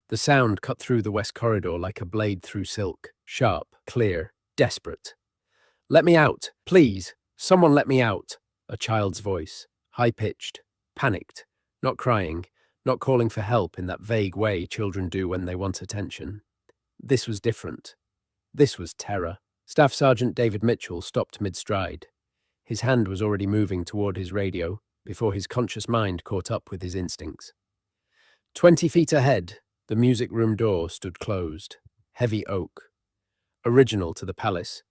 The sound cut through the west corridor like a blade through silk, sharp, clear, desperate. "Let me out, please! Someone let me out!" A child's voice, high-pitched, panicked, not crying, not calling for help in that vague way children do when they want attention. This was different. This was terror. Staff Sergeant David Mitchell stopped mid-stride. His hand was already moving toward his radio before his conscious mind caught up with his instincts. 20 feet ahead, the music room door stood closed, heavy oak, original to the palace,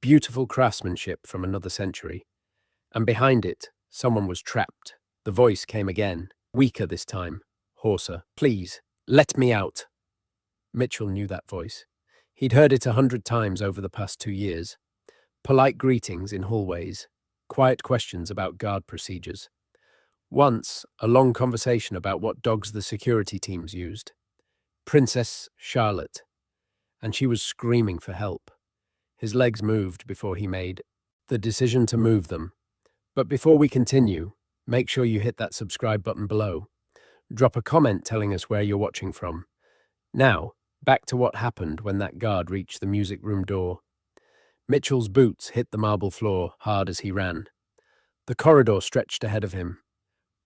beautiful craftsmanship from another century, and behind it, someone was trapped. The voice came again, weaker this time, hoarser. "Please, let me out." Mitchell knew that voice. He'd heard it 100 times over the past 2 years. Polite greetings in hallways, quiet questions about guard procedures. Once, a long conversation about what dogs the security teams used. Princess Charlotte. And she was screaming for help. His legs moved before he made the decision to move them. But before we continue, make sure you hit that subscribe button below. Drop a comment telling us where you're watching from. Now, back to what happened when that guard reached the music room door. Mitchell's boots hit the marble floor hard as he ran. The corridor stretched ahead of him.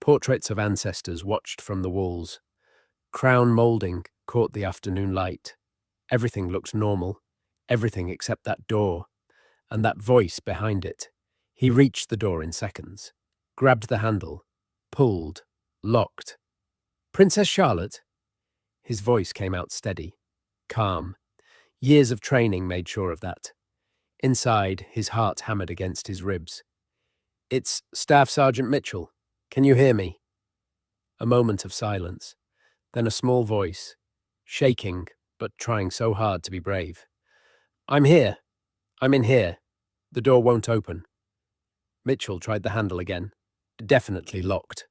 Portraits of ancestors watched from the walls. Crown molding caught the afternoon light. Everything looked normal, everything except that door, and that voice behind it. He reached the door in seconds, grabbed the handle, pulled, locked. "Princess Charlotte?" His voice came out steady, calm. Years of training made sure of that. Inside, his heart hammered against his ribs. "It's Staff Sergeant Mitchell. Can you hear me?" A moment of silence, then a small voice, shaking but trying so hard to be brave. "I'm here. I'm in here. The door won't open." Mitchell tried the handle again. Definitely locked.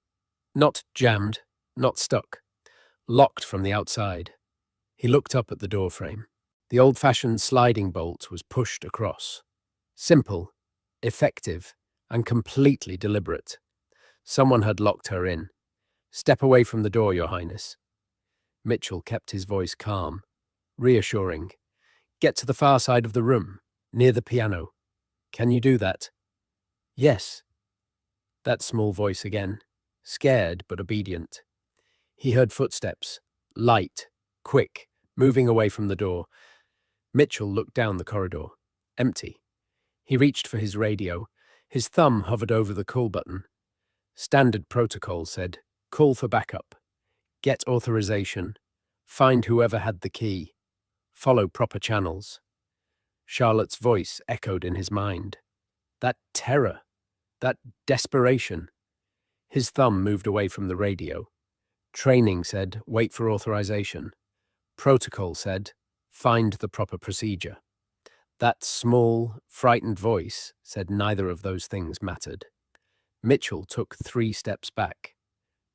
Not jammed, not stuck. Locked from the outside. He looked up at the door frame. The old-fashioned sliding bolt was pushed across. Simple, effective, and completely deliberate. Someone had locked her in. "Step away from the door, Your Highness." Mitchell kept his voice calm, reassuring. "Get to the far side of the room, near the piano. Can you do that?" "Yes." That small voice again, scared but obedient. He heard footsteps, light, quick, moving away from the door. Mitchell looked down the corridor. Empty. He reached for his radio. His thumb hovered over the call button. Standard protocol said, "Call for backup. Get authorization. Find whoever had the key. Follow proper channels." Charlotte's voice echoed in his mind. That terror. That desperation. His thumb moved away from the radio. Training said, "Wait for authorization." Protocol said, "Find the proper procedure." That small, frightened voice said neither of those things mattered. Mitchell took 3 steps back,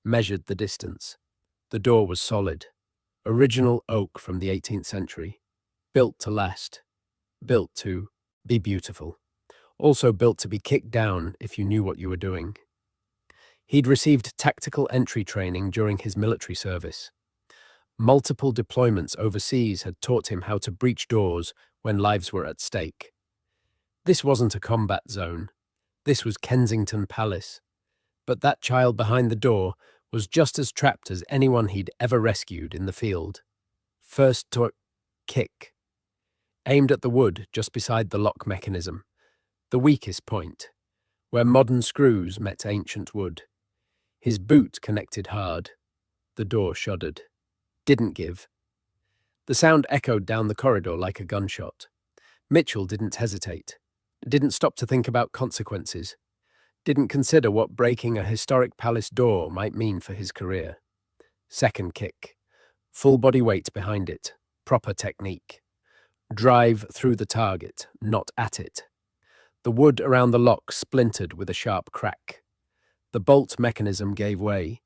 measured the distance. The door was solid. Original oak from the 18th century. Built to last. Built to be beautiful. Also built to be kicked down if you knew what you were doing. He'd received tactical entry training during his military service. Multiple deployments overseas had taught him how to breach doors when lives were at stake. This wasn't a combat zone. This was Kensington Palace. But that child behind the door was just as trapped as anyone he'd ever rescued in the field. First to a kick. Aimed at the wood just beside the lock mechanism. The weakest point, where modern screws met ancient wood. His boot connected hard. The door shuddered. Didn't give. The sound echoed down the corridor like a gunshot. Mitchell didn't hesitate. Didn't stop to think about consequences. Didn't consider what breaking a historic palace door might mean for his career. Second kick. Full body weight behind it. Proper technique. Drive through the target, not at it. The wood around the lock splintered with a sharp crack. The bolt mechanism gave way.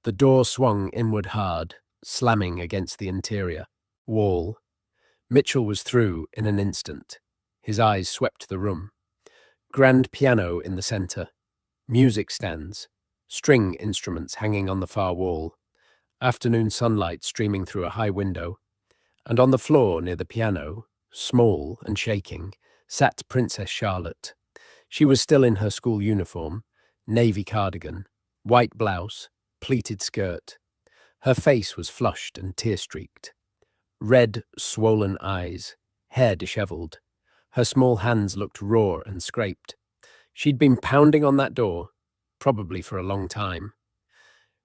The door swung inward hard, slamming against the interior wall. Mitchell was through in an instant. His eyes swept the room. Grand piano in the center. Music stands. String instruments hanging on the far wall. afternoon sunlight streaming through a high window, and on the floor near the piano, small and shaking, sat Princess Charlotte. She was still in her school uniform, navy cardigan, white blouse, pleated skirt. Her face was flushed and tear-streaked. Red, swollen eyes, hair dishevelled. Her small hands looked raw and scraped. She'd been pounding on that door, probably for a long time.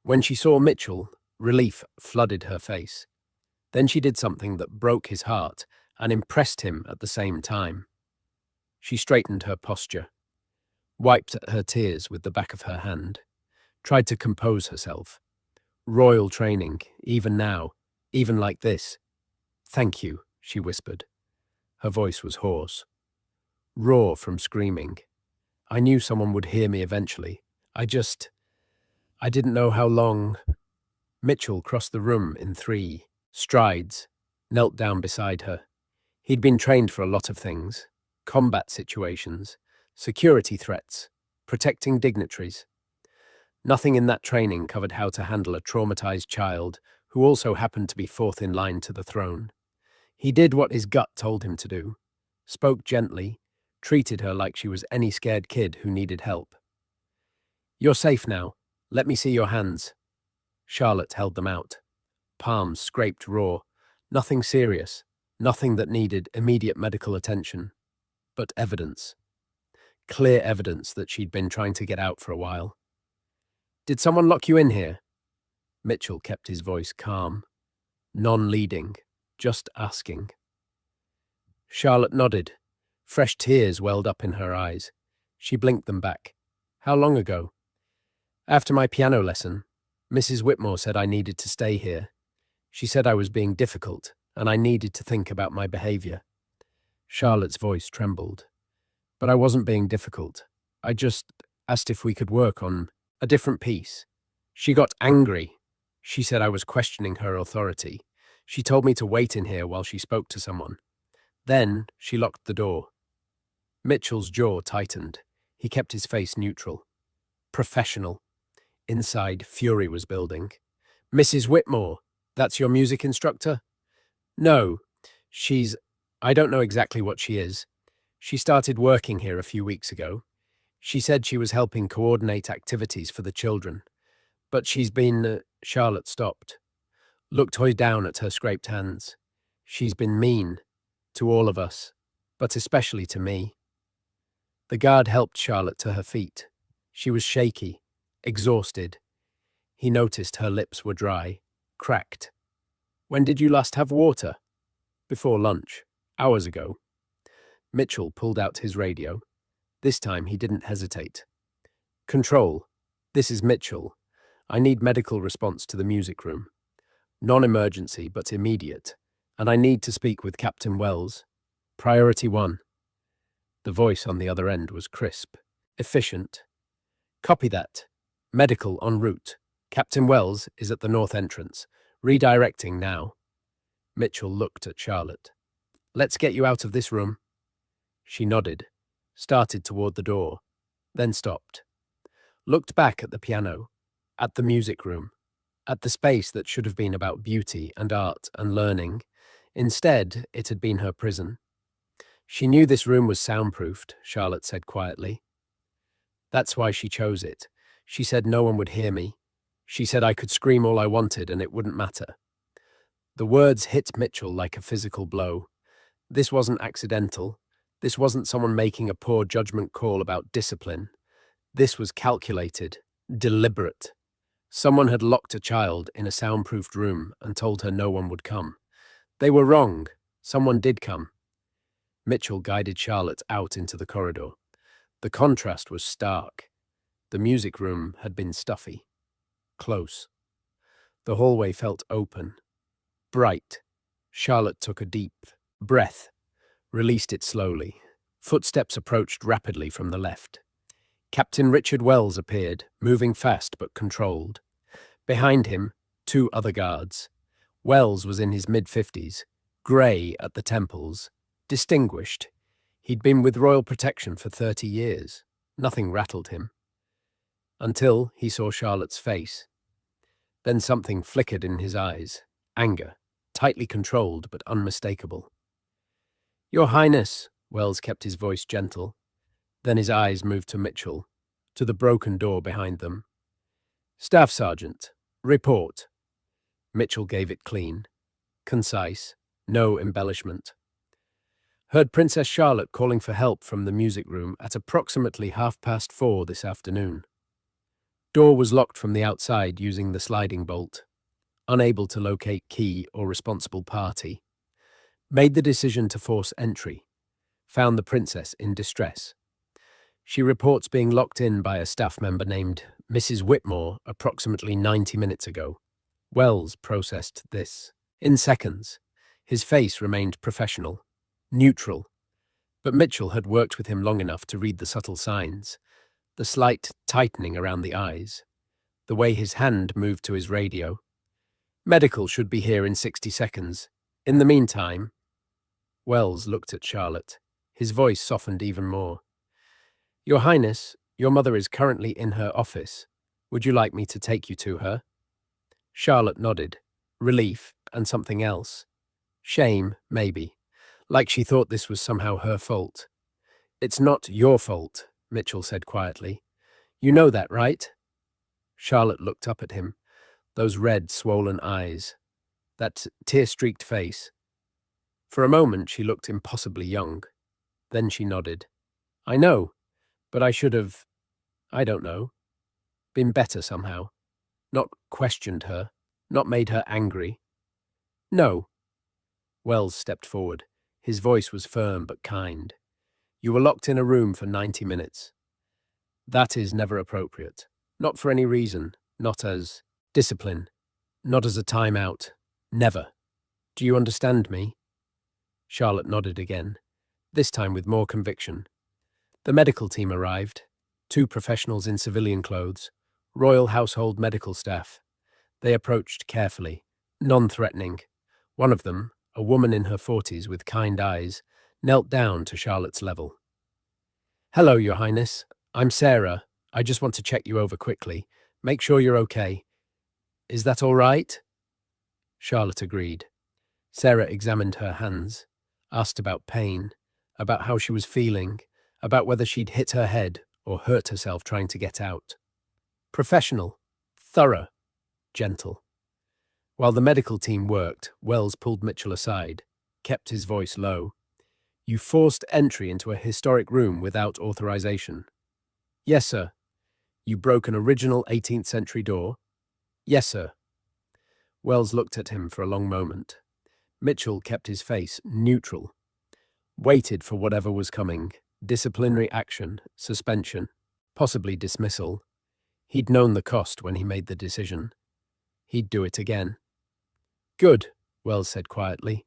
When she saw Mitchell, relief flooded her face. Then she did something that broke his heart and impressed him at the same time. She straightened her posture, wiped at her tears with the back of her hand, tried to compose herself. Royal training, even now, even like this. "Thank you," she whispered. Her voice was hoarse, raw from screaming. "I knew someone would hear me eventually. I didn't know how long." Mitchell crossed the room in 3 strides, knelt down beside her. He'd been trained for a lot of things: combat situations, security threats, protecting dignitaries. Nothing in that training covered how to handle a traumatized child who also happened to be fourth in line to the throne. He did what his gut told him to do, spoke gently, treated her like she was any scared kid who needed help. "You're safe now. Let me see your hands." Charlotte held them out. Palms scraped raw. Nothing serious, nothing that needed immediate medical attention. But evidence. Clear evidence that she'd been trying to get out for a while. "Did someone lock you in here?" Mitchell kept his voice calm, non-leading, just asking. Charlotte nodded. Fresh tears welled up in her eyes. She blinked them back. "How long ago?" "After my piano lesson. Mrs. Whitmore said I needed to stay here. She said I was being difficult, and I needed to think about my behavior." Charlotte's voice trembled. "But I wasn't being difficult. I just asked if we could work on a different piece." She got angry. She said I was questioning her authority. She told me to wait in here while she spoke to someone. Then she locked the door. Mitchell's jaw tightened. He kept his face neutral. Professional. Inside, fury was building. "Mrs. Whitmore, that's your music instructor?" "No, I don't know exactly what she is. She started working here a few weeks ago. She said she was helping coordinate activities for the children. But she's been..." Charlotte stopped, looked down at her scraped hands. "She's been mean. To all of us. But especially to me." The guard helped Charlotte to her feet. She was shaky, exhausted. He noticed her lips were dry, cracked. "When did you last have water?" "Before lunch. Hours ago." Mitchell pulled out his radio. This time he didn't hesitate. "Control, this is Mitchell. I need medical response to the music room. Non-emergency, but immediate. And I need to speak with Captain Wells. Priority 1. The voice on the other end was crisp, efficient. "Copy that. Medical en route. Captain Wells is at the north entrance. Redirecting now." Mitchell looked at Charlotte. "Let's get you out of this room." She nodded, started toward the door, then stopped. Looked back at the piano, at the music room, at the space that should have been about beauty and art and learning. Instead, it had been her prison. She knew this room was soundproofed, Charlotte said quietly. That's why she chose it. She said no one would hear me. She said I could scream all I wanted and it wouldn't matter. The words hit Mitchell like a physical blow. This wasn't accidental. This wasn't someone making a poor judgment call about discipline. This was calculated, deliberate. Someone had locked a child in a soundproofed room and told her no one would come. They were wrong. Someone did come. Mitchell guided Charlotte out into the corridor. The contrast was stark. The music room had been stuffy, close. The hallway felt open, bright. Charlotte took a deep breath, released it slowly. Footsteps approached rapidly from the left. Captain Richard Wells appeared, moving fast but controlled. Behind him, 2 other guards. Wells was in his mid-50s, grey at the temples, distinguished. He'd been with royal protection for 30 years. Nothing rattled him. Until he saw Charlotte's face. Then something flickered in his eyes. Anger, tightly controlled but unmistakable. "Your Highness," Wells kept his voice gentle. Then his eyes moved to Mitchell, to the broken door behind them. "Staff Sergeant, report." Mitchell gave it clean, concise, no embellishment. "Heard Princess Charlotte calling for help from the music room at approximately 4:30 this afternoon. Door was locked from the outside using the sliding bolt. Unable to locate key or responsible party. Made the decision to force entry. Found the princess in distress. She reports being locked in by a staff member named Mrs. Whitmore approximately 90 minutes ago." Wells processed this. In seconds, his face remained professional, neutral, but Mitchell had worked with him long enough to read the subtle signs, the slight tightening around the eyes, the way his hand moved to his radio. "Medical should be here in 60 seconds. In the meantime..." Wells looked at Charlotte. His voice softened even more. "Your Highness, your mother is currently in her office. Would you like me to take you to her?" Charlotte nodded. Relief and something else. Shame, maybe. Like she thought this was somehow her fault. "It's not your fault," Mitchell said quietly. "You know that, right?" Charlotte looked up at him. Those red, swollen eyes. That tear-streaked face. For a moment she looked impossibly young. Then she nodded. "I know, but I should have, I don't know, been better somehow. Not questioned her, not made her angry." "No." Wells stepped forward. His voice was firm but kind. "You were locked in a room for 90 minutes. That is never appropriate. Not for any reason, not as discipline, not as a timeout. Never. Do you understand me?" Charlotte nodded again, this time with more conviction. The medical team arrived, 2 professionals in civilian clothes, Royal Household medical staff. They approached carefully, non-threatening. One of them, a woman in her 40s with kind eyes, knelt down to Charlotte's level. "Hello, Your Highness. I'm Sarah. I just want to check you over quickly. Make sure you're okay. Is that all right?" Charlotte agreed. Sarah examined her hands, asked about pain, about how she was feeling, about whether she'd hit her head or hurt herself trying to get out. Professional, thorough, gentle. While the medical team worked, Wells pulled Mitchell aside, kept his voice low. "You forced entry into a historic room without authorization." "Yes, sir." "You broke an original 18th century door?" "Yes, sir." Wells looked at him for a long moment. Mitchell kept his face neutral, waited for whatever was coming, disciplinary action, suspension, possibly dismissal. He'd known the cost when he made the decision. He'd do it again. "Good," Wells said quietly.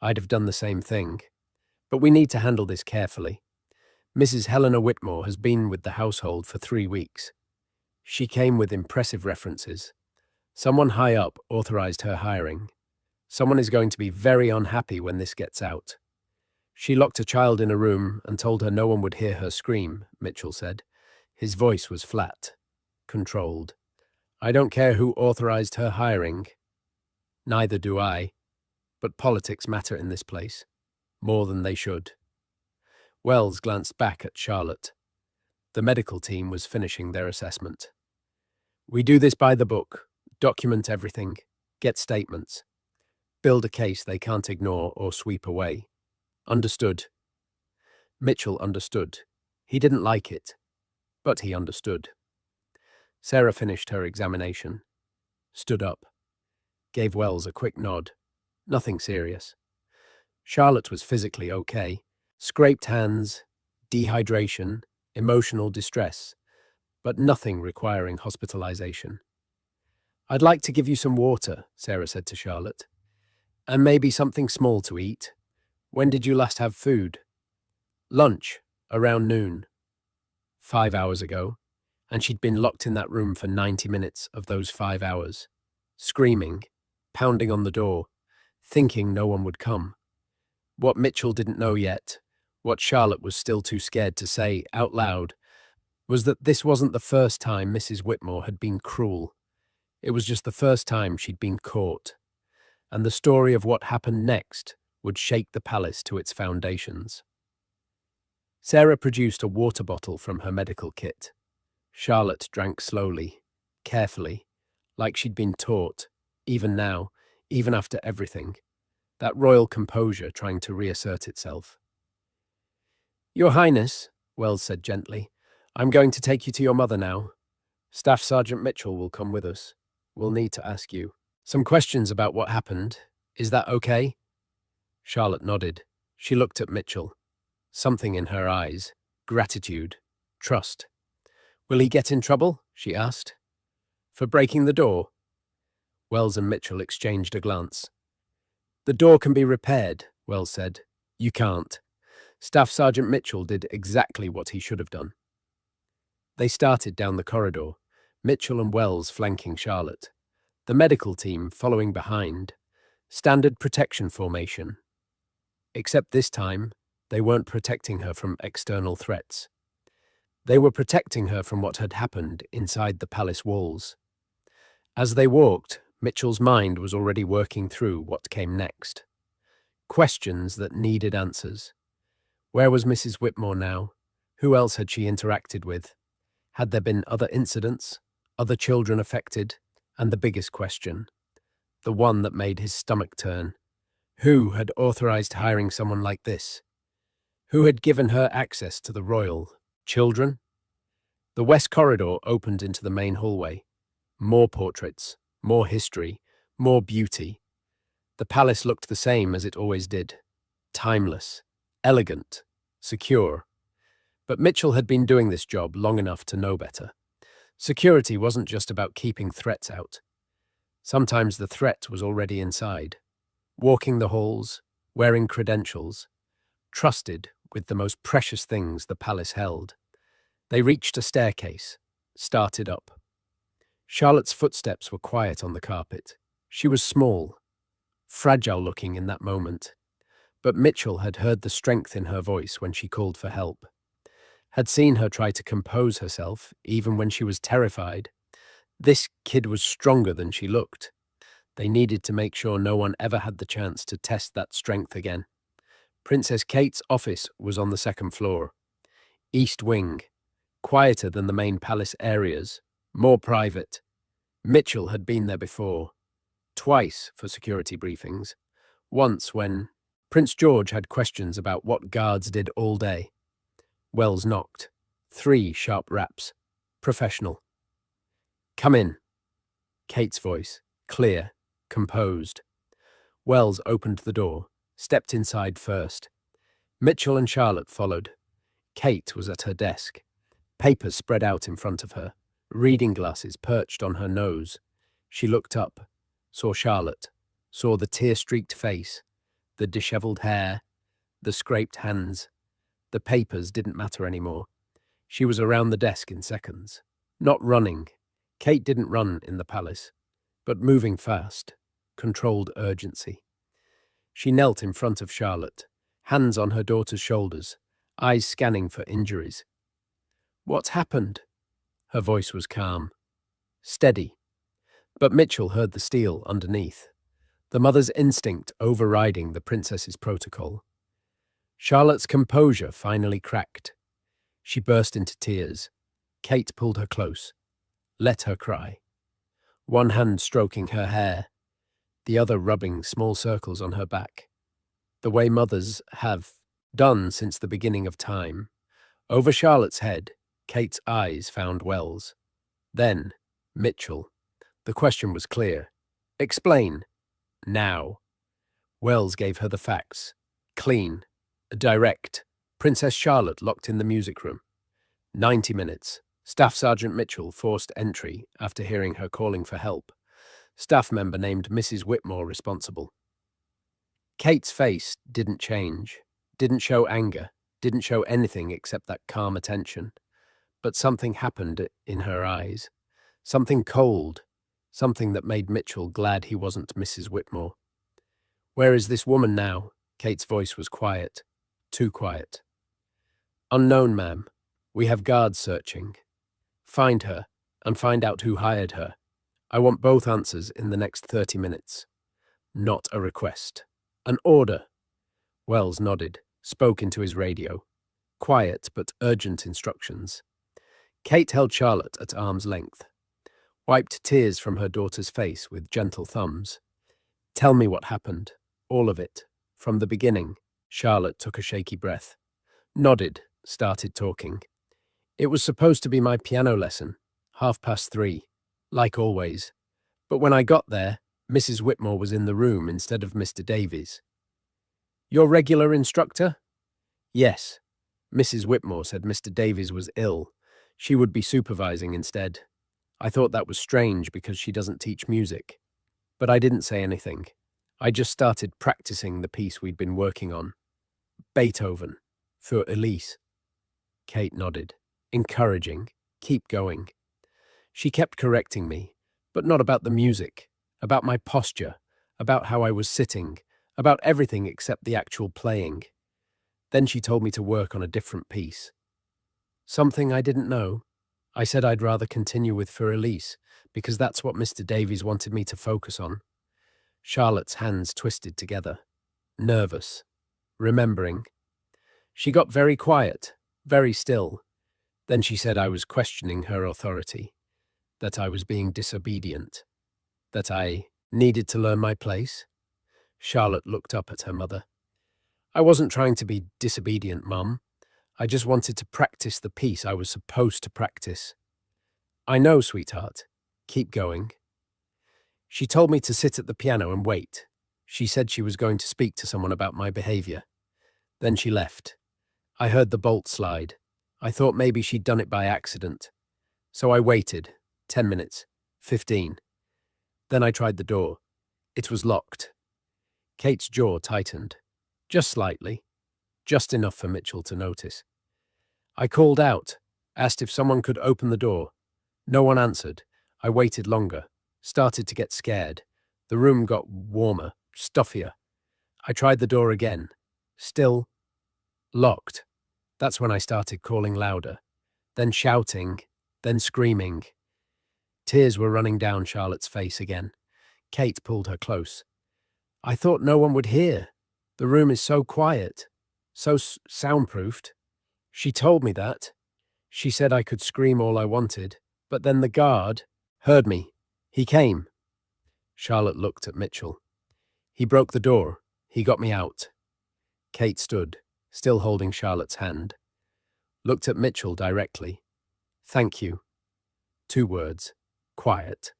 "I'd have done the same thing. But we need to handle this carefully. Mrs. Helena Whitmore has been with the household for 3 weeks. She came with impressive references. Someone high up authorized her hiring. Someone is going to be very unhappy when this gets out. She locked a child in a room and told her no one would hear her scream," Mitchell said. His voice was flat, controlled. "I don't care who authorized her hiring. Neither do I. But politics matter in this place. More than they should." Wells glanced back at Charlotte. The medical team was finishing their assessment. "We do this by the book. Document everything. Get statements. Build a case they can't ignore or sweep away. Understood?" Mitchell understood. He didn't like it, but he understood. Sarah finished her examination, stood up, gave Wells a quick nod. Nothing serious. Charlotte was physically okay. Scraped hands, dehydration, emotional distress, but nothing requiring hospitalization. "I'd like to give you some water," Sarah said to Charlotte. "And maybe something small to eat. When did you last have food?" "Lunch, around noon." 5 hours ago, and she'd been locked in that room for 90 minutes of those 5 hours, screaming, pounding on the door, thinking no one would come. What Mitchell didn't know yet, what Charlotte was still too scared to say out loud, was that this wasn't the first time Mrs. Whitmore had been cruel. It was just the first time she'd been caught, and the story of what happened next would shake the palace to its foundations. Sarah produced a water bottle from her medical kit. Charlotte drank slowly, carefully, like she'd been taught, even now, even after everything, that royal composure trying to reassert itself. "Your Highness," Wells said gently, "I'm going to take you to your mother now. Staff Sergeant Mitchell will come with us. We'll need to ask you some questions about what happened. Is that okay?" Charlotte nodded. She looked at Mitchell. Something in her eyes. Gratitude. Trust. "Will he get in trouble?" she asked. "For breaking the door?" Wells and Mitchell exchanged a glance. "The door can be repaired," Wells said. "You can't." Staff Sergeant Mitchell did exactly what he should have done. They started down the corridor, Mitchell and Wells flanking Charlotte, the medical team following behind, standard protection formation. Except this time, they weren't protecting her from external threats. They were protecting her from what had happened inside the palace walls. As they walked, Mitchell's mind was already working through what came next. Questions that needed answers. Where was Mrs. Whitmore now? Who else had she interacted with? Had there been other incidents, other children affected? And the biggest question, the one that made his stomach turn. Who had authorized hiring someone like this? Who had given her access to the royal? Children? The west corridor opened into the main hallway. More portraits, more history, more beauty. The palace looked the same as it always did. Timeless, elegant, secure. But Mitchell had been doing this job long enough to know better. Security wasn't just about keeping threats out. Sometimes the threat was already inside, walking the halls, wearing credentials, trusted with the most precious things the palace held. They reached a staircase, started up. Charlotte's footsteps were quiet on the carpet. She was small, fragile-looking in that moment, but Mitchell had heard the strength in her voice when she called for help, had seen her try to compose herself even when she was terrified. This kid was stronger than she looked. They needed to make sure no one ever had the chance to test that strength again. Princess Kate's office was on the second floor. East wing, quieter than the main palace areas, more private. Mitchell had been there before, twice for security briefings. Once when Prince George had questions about what guards did all day. Wells knocked. 3 sharp raps. Professional. "Come in." Kate's voice, clear, composed. Wells opened the door, stepped inside first. Mitchell and Charlotte followed. Kate was at her desk, papers spread out in front of her, reading glasses perched on her nose. She looked up, saw Charlotte, saw the tear-streaked face, the disheveled hair, the scraped hands. The papers didn't matter anymore. She was around the desk in seconds. Not running. Kate didn't run in the palace, but moving fast, controlled urgency. She knelt in front of Charlotte, hands on her daughter's shoulders, eyes scanning for injuries. "What's happened?" Her voice was calm, steady, but Mitchell heard the steel underneath, the mother's instinct overriding the princess's protocol. Charlotte's composure finally cracked. She burst into tears. Kate pulled her close, let her cry. One hand stroking her hair, the other rubbing small circles on her back. The way mothers have done since the beginning of time. Over Charlotte's head, Kate's eyes found Wells. Then, Mitchell. The question was clear. "Explain. Now." Wells gave her the facts. Clean. Direct. Princess Charlotte locked in the music room. 90 minutes. Staff Sergeant Mitchell forced entry after hearing her calling for help. Staff member named Mrs. Whitmore responsible. Kate's face didn't change, didn't show anger, didn't show anything except that calm attention. But something happened in her eyes. Something cold. Something that made Mitchell glad he wasn't Mrs. Whitmore. "Where is this woman now?" Kate's voice was quiet. Too quiet. "Unknown, ma'am. We have guards searching. Find her, and find out who hired her. I want both answers in the next 30 minutes. Not a request. An order. Wells nodded, spoke into his radio. Quiet but urgent instructions. Kate held Charlotte at arm's length, wiped tears from her daughter's face with gentle thumbs. Tell me what happened. All of it. From the beginning. Charlotte took a shaky breath. Nodded, started talking. It was supposed to be my piano lesson. 3:30. Like always. But when I got there, Mrs. Whitmore was in the room instead of Mr. Davies. Your regular instructor? Yes. Mrs. Whitmore said Mr. Davies was ill. She would be supervising instead. I thought that was strange because she doesn't teach music. But I didn't say anything. I just started practicing the piece we'd been working on. Beethoven. Für Elise. Kate nodded. Encouraging. Keep going. She kept correcting me, but not about the music, about my posture, about how I was sitting, about everything except the actual playing. Then she told me to work on a different piece. Something I didn't know. I said I'd rather continue with Für Elise, because that's what Mr. Davies wanted me to focus on. Charlotte's hands twisted together. Nervous. Remembering. She got very quiet, very still. Then she said I was questioning her authority, that I was being disobedient, that I needed to learn my place. Charlotte looked up at her mother. I wasn't trying to be disobedient, Mum. I just wanted to practice the piece I was supposed to practice. I know, sweetheart. Keep going. She told me to sit at the piano and wait. She said she was going to speak to someone about my behavior. Then she left. I heard the bolt slide. I thought maybe she'd done it by accident. So I waited. 10 minutes. 15. Then I tried the door. It was locked. Kate's jaw tightened. Just slightly. Just enough for Mitchell to notice. I called out, asked if someone could open the door. No one answered. I waited longer. Started to get scared. The room got warmer, stuffier. I tried the door again. Still locked. That's when I started calling louder. Then shouting. Then screaming. Tears were running down Charlotte's face again. Kate pulled her close. I thought no one would hear. The room is so quiet. So soundproofed. She told me that. She said I could scream all I wanted. But then the guard heard me. He came. Charlotte looked at Mitchell. He broke the door. He got me out. Kate stood, still holding Charlotte's hand. Looked at Mitchell directly. Thank you. 2 words. Quiet.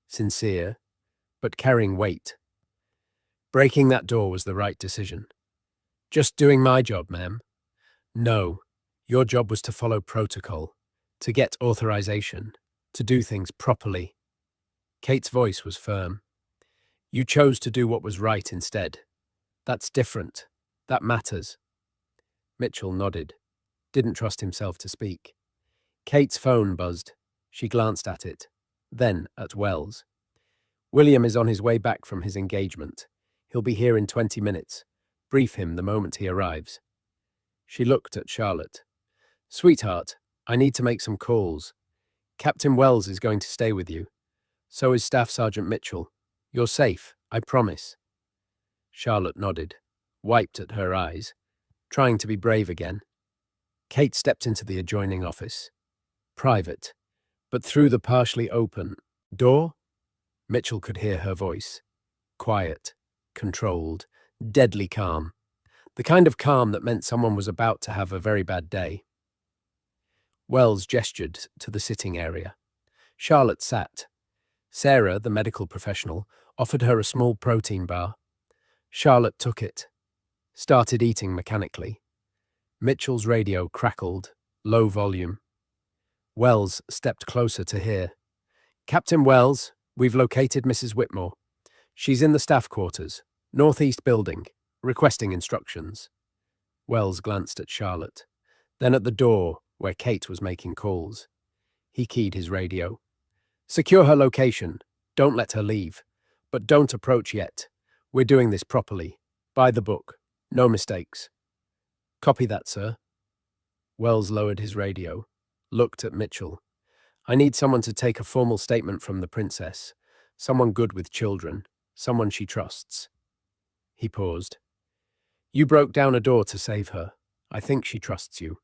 Sincere. But carrying weight. Breaking that door was the right decision. Just doing my job, ma'am. No. Your job was to follow protocol. To get authorization. To do things properly. Kate's voice was firm. You chose to do what was right instead. That's different. That matters. Mitchell nodded. Didn't trust himself to speak. Kate's phone buzzed. She glanced at it. Then at Wells. William is on his way back from his engagement. He'll be here in 20 minutes. Brief him the moment he arrives. She looked at Charlotte. Sweetheart, I need to make some calls. Captain Wells is going to stay with you. So is Staff Sergeant Mitchell. You're safe, I promise. Charlotte nodded, wiped at her eyes, trying to be brave again. Kate stepped into the adjoining office. Private, but through the partially open door, Mitchell could hear her voice. Quiet, controlled, deadly calm. The kind of calm that meant someone was about to have a very bad day. Wells gestured to the sitting area. Charlotte sat. Sarah, the medical professional, offered her a small protein bar. Charlotte took it. Started eating mechanically. Mitchell's radio crackled, low volume. Wells stepped closer to hear. Captain Wells, we've located Mrs. Whitmore. She's in the staff quarters, northeast building, requesting instructions. Wells glanced at Charlotte, then at the door where Kate was making calls. He keyed his radio. Secure her location. Don't let her leave. But don't approach yet. We're doing this properly. By the book. No mistakes. Copy that, sir. Wells lowered his radio, looked at Mitchell. I need someone to take a formal statement from the princess. Someone good with children. Someone she trusts. He paused. You broke down a door to save her. I think she trusts you.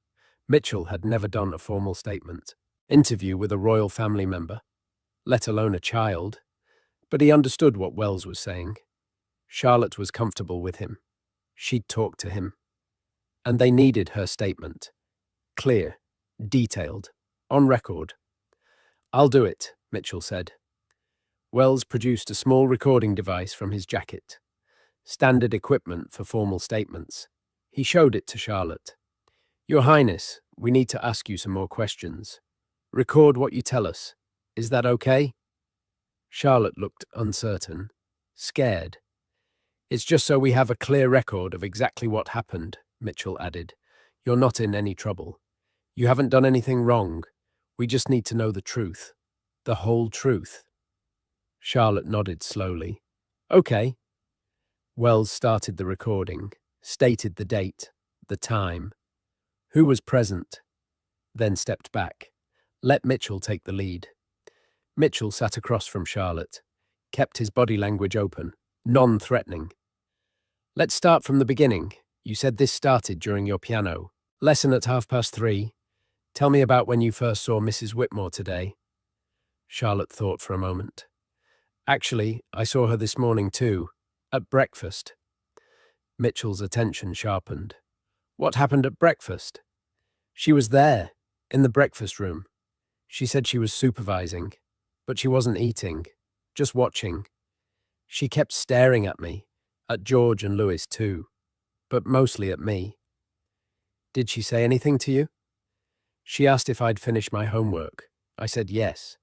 Mitchell had never done a formal interview with a royal family member, let alone a child, but he understood what Wells was saying. Charlotte was comfortable with him. She'd talked to him. And they needed her statement. Clear, detailed, on record. I'll do it, Mitchell said. Wells produced a small recording device from his jacket. Standard equipment for formal statements. He showed it to Charlotte. Your Highness, we need to ask you some more questions. Record what you tell us. Is that okay? Charlotte looked uncertain, scared. It's just so we have a clear record of exactly what happened, Mitchell added. You're not in any trouble. You haven't done anything wrong. We just need to know the truth. The whole truth. Charlotte nodded slowly. Okay. Wells started the recording, stated the date, the time, who was present, then stepped back. Let Mitchell take the lead. Mitchell sat across from Charlotte, kept his body language open, non-threatening. Let's start from the beginning. You said this started during your piano. Lesson at 3:30. Tell me about when you first saw Mrs. Whitmore today. Charlotte thought for a moment. Actually, I saw her this morning too, at breakfast. Mitchell's attention sharpened. What happened at breakfast? She was there, in the breakfast room. She said she was supervising, but she wasn't eating, just watching. She kept staring at me, at George and Louis too, but mostly at me. Did she say anything to you? She asked if I'd finished my homework. I said yes.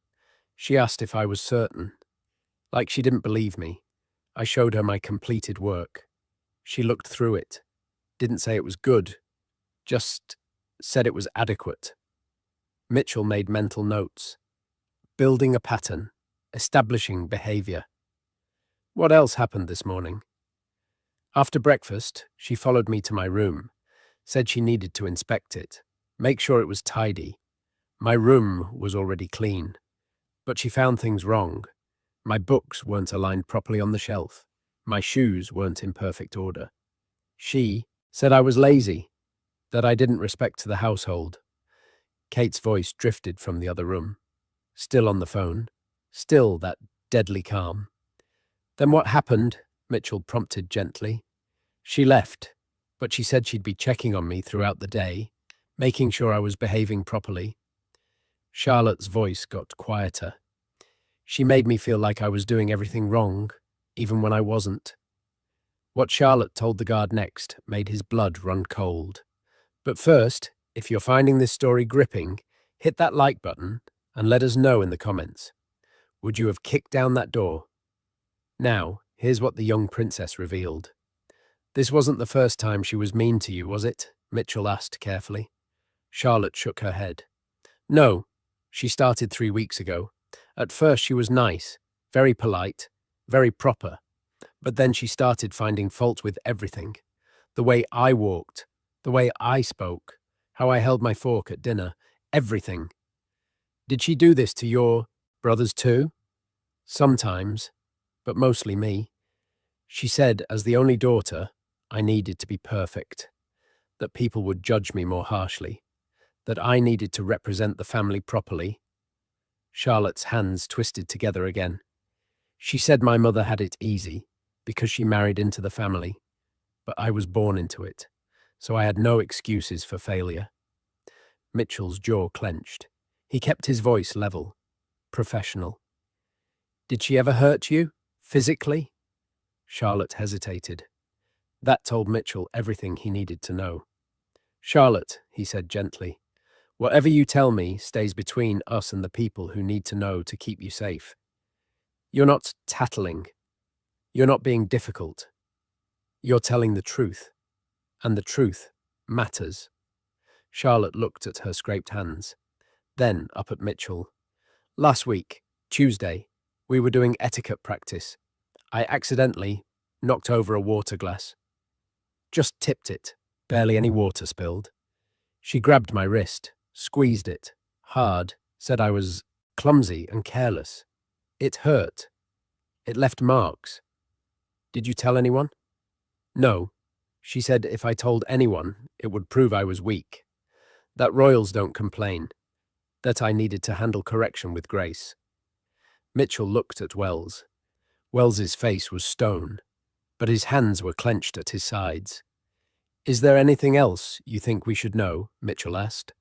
She asked if I was certain. Like she didn't believe me. I showed her my completed work. She looked through it, didn't say it was good, just said it was adequate. Mitchell made mental notes. Building a pattern, establishing behavior. What else happened this morning? After breakfast, she followed me to my room, said she needed to inspect it, make sure it was tidy. My room was already clean, but she found things wrong. My books weren't aligned properly on the shelf. My shoes weren't in perfect order. She said I was lazy, that I didn't respect the household. Kate's voice drifted from the other room. Still on the phone. Still that deadly calm. Then what happened? Mitchell prompted gently. She left, but she said she'd be checking on me throughout the day, making sure I was behaving properly. Charlotte's voice got quieter. She made me feel like I was doing everything wrong, even when I wasn't. What Charlotte told the guard next made his blood run cold. But first, if you're finding this story gripping, hit that like button and let us know in the comments. Would you have kicked down that door? Now, here's what the young princess revealed. This wasn't the first time she was mean to you, was it? Mitchell asked carefully. Charlotte shook her head. No, she started 3 weeks ago. At first she was nice, very polite, very proper. But then she started finding fault with everything. The way I walked, the way I spoke, how I held my fork at dinner, everything. Did she do this to your brothers too? Sometimes, but mostly me. She said, as the only daughter, I needed to be perfect, that people would judge me more harshly, that I needed to represent the family properly. Charlotte's hands twisted together again. She said my mother had it easy, because she married into the family, but I was born into it, so I had no excuses for failure. Mitchell's jaw clenched. He kept his voice level, professional. Did she ever hurt you, physically? Charlotte hesitated. That told Mitchell everything he needed to know. Charlotte, he said gently, whatever you tell me stays between us and the people who need to know to keep you safe. You're not tattling. You're not being difficult. You're telling the truth, and the truth matters. Charlotte looked at her scraped hands, then up at Mitchell. Last week, Tuesday, we were doing etiquette practice. I accidentally knocked over a water glass. Just tipped it, barely any water spilled. She grabbed my wrist, squeezed it, hard, said I was clumsy and careless. It hurt. It left marks. Did you tell anyone? No. She said if I told anyone, it would prove I was weak. That royals don't complain. That I needed to handle correction with grace. Mitchell looked at Wells. Wells's face was stone, but his hands were clenched at his sides. Is there anything else you think we should know? Mitchell asked.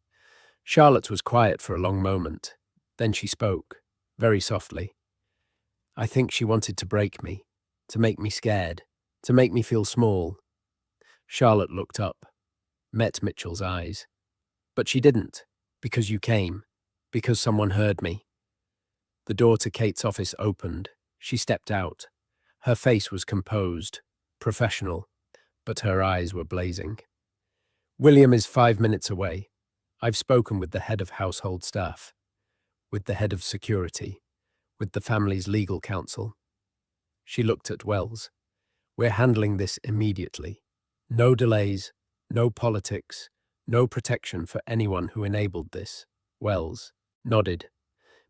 Charlotte was quiet for a long moment. Then she spoke, very softly. I think she wanted to break me, to make me scared, to make me feel small. Charlotte looked up, met Mitchell's eyes. But she didn't, because you came, because someone heard me. The door to Kate's office opened. She stepped out. Her face was composed, professional, but her eyes were blazing. William is 5 minutes away. I've spoken with the head of household staff, with the head of security, with the family's legal counsel. She looked at Wells. We're handling this immediately. No delays, no politics, no protection for anyone who enabled this. Wells nodded.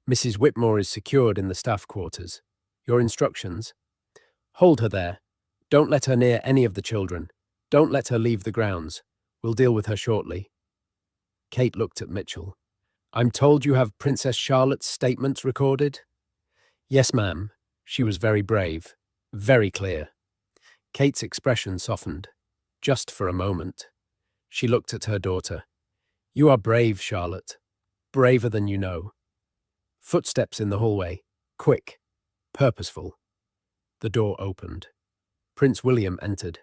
Mrs. Whitmore is secured in the staff quarters. Your instructions? Hold her there. Don't let her near any of the children. Don't let her leave the grounds. We'll deal with her shortly. Kate looked at Mitchell. I'm told you have Princess Charlotte's statement recorded? Yes, ma'am. She was very brave, very clear. Kate's expression softened, just for a moment. She looked at her daughter. You are brave, Charlotte. Braver than you know. Footsteps in the hallway. Quick. Purposeful. The door opened. Prince William entered,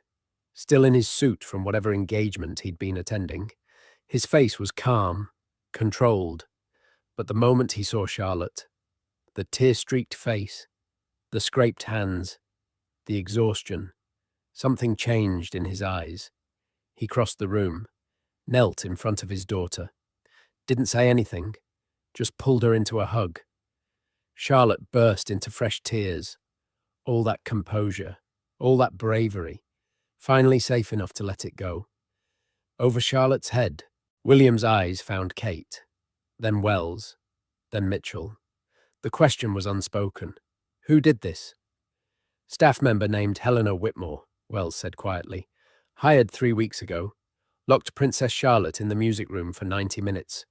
still in his suit from whatever engagement he'd been attending. His face was calm, controlled, but the moment he saw Charlotte, the tear-streaked face, the scraped hands, the exhaustion, something changed in his eyes. He crossed the room, knelt in front of his daughter, didn't say anything, just pulled her into a hug. Charlotte burst into fresh tears. All that composure, all that bravery, finally safe enough to let it go. Over Charlotte's head, William's eyes found Kate, then Wells, then Mitchell. The question was unspoken. Who did this? Staff member named Helena Whitmore, Wells said quietly. Hired 3 weeks ago. Locked Princess Charlotte in the music room for 90 minutes.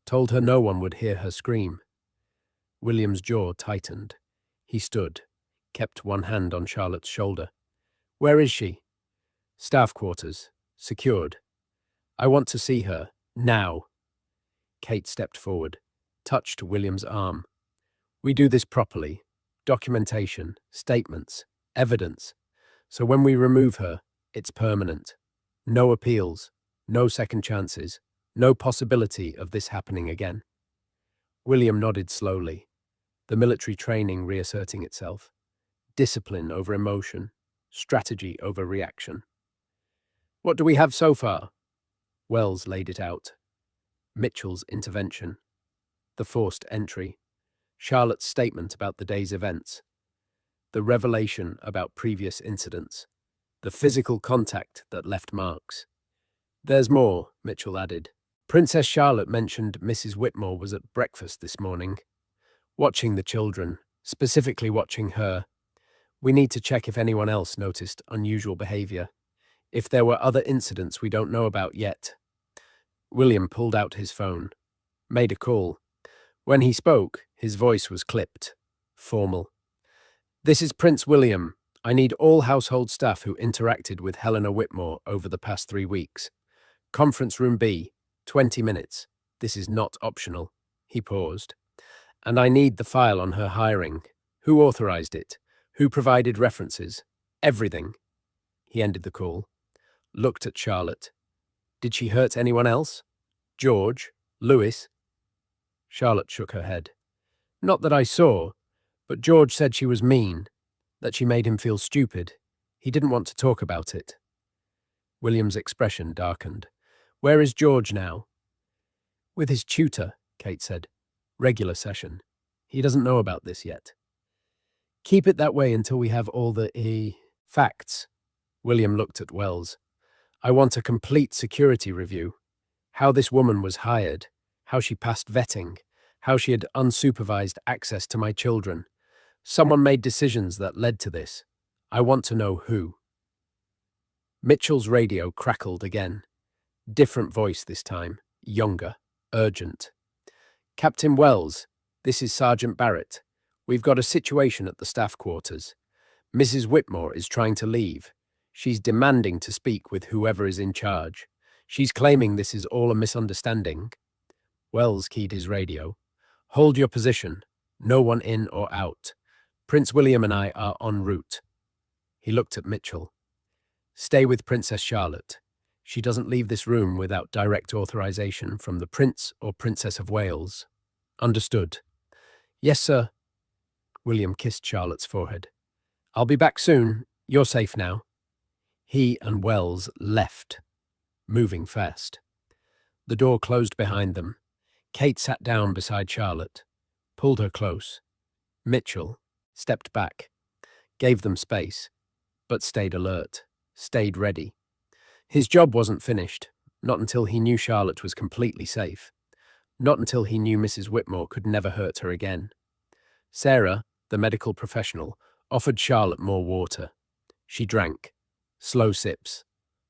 Told her no one would hear her scream. William's jaw tightened. He stood, kept one hand on Charlotte's shoulder. Where is she? Staff quarters. Secured. I want to see her. Now. Kate stepped forward, touched William's arm. We do this properly. Documentation, statements, evidence. So when we remove her, it's permanent. No appeals, no second chances, no possibility of this happening again. William nodded slowly, the military training reasserting itself. Discipline over emotion, strategy over reaction. What do we have so far? Wells laid it out. Mitchell's intervention. The forced entry. Charlotte's statement about the day's events. The revelation about previous incidents. The physical contact that left marks. There's more, Mitchell added. Princess Charlotte mentioned Mrs. Whitmore was at breakfast this morning, watching the children, specifically watching her. We need to check if anyone else noticed unusual behavior, if there were other incidents we don't know about yet. William pulled out his phone, made a call. When he spoke, his voice was clipped, formal. This is Prince William. I need all household staff who interacted with Helena Whitmore over the past 3 weeks. Conference room B, 20 minutes. This is not optional. He paused. And I need the file on her hiring. Who authorized it? Who provided references? Everything. He ended the call. Looked at Charlotte. Did she hurt anyone else? George? Louis? Charlotte shook her head. Not that I saw, but George said she was mean, that she made him feel stupid. He didn't want to talk about it. William's expression darkened. Where is George now? With his tutor, Kate said. Regular session. He doesn't know about this yet. Keep it that way until we have all the facts. William looked at Wells. I want a complete security review. How this woman was hired, how she passed vetting, how she had unsupervised access to my children. Someone made decisions that led to this. I want to know who. Mitchell's radio crackled again. Different voice this time, younger, urgent. Captain Wells, this is Sergeant Barrett. We've got a situation at the staff quarters. Mrs. Whitmore is trying to leave. She's demanding to speak with whoever is in charge. She's claiming this is all a misunderstanding. Wells keyed his radio. Hold your position. No one in or out. Prince William and I are en route. He looked at Mitchell. Stay with Princess Charlotte. She doesn't leave this room without direct authorization from the Prince or Princess of Wales. Understood. Yes, sir. William kissed Charlotte's forehead. I'll be back soon. You're safe now. He and Wells left, moving fast. The door closed behind them. Kate sat down beside Charlotte, pulled her close. Mitchell stepped back, gave them space, but stayed alert, stayed ready. His job wasn't finished, not until he knew Charlotte was completely safe, not until he knew Mrs. Whitmore could never hurt her again. Sarah, the medical professional, offered Charlotte more water. She drank, slow sips.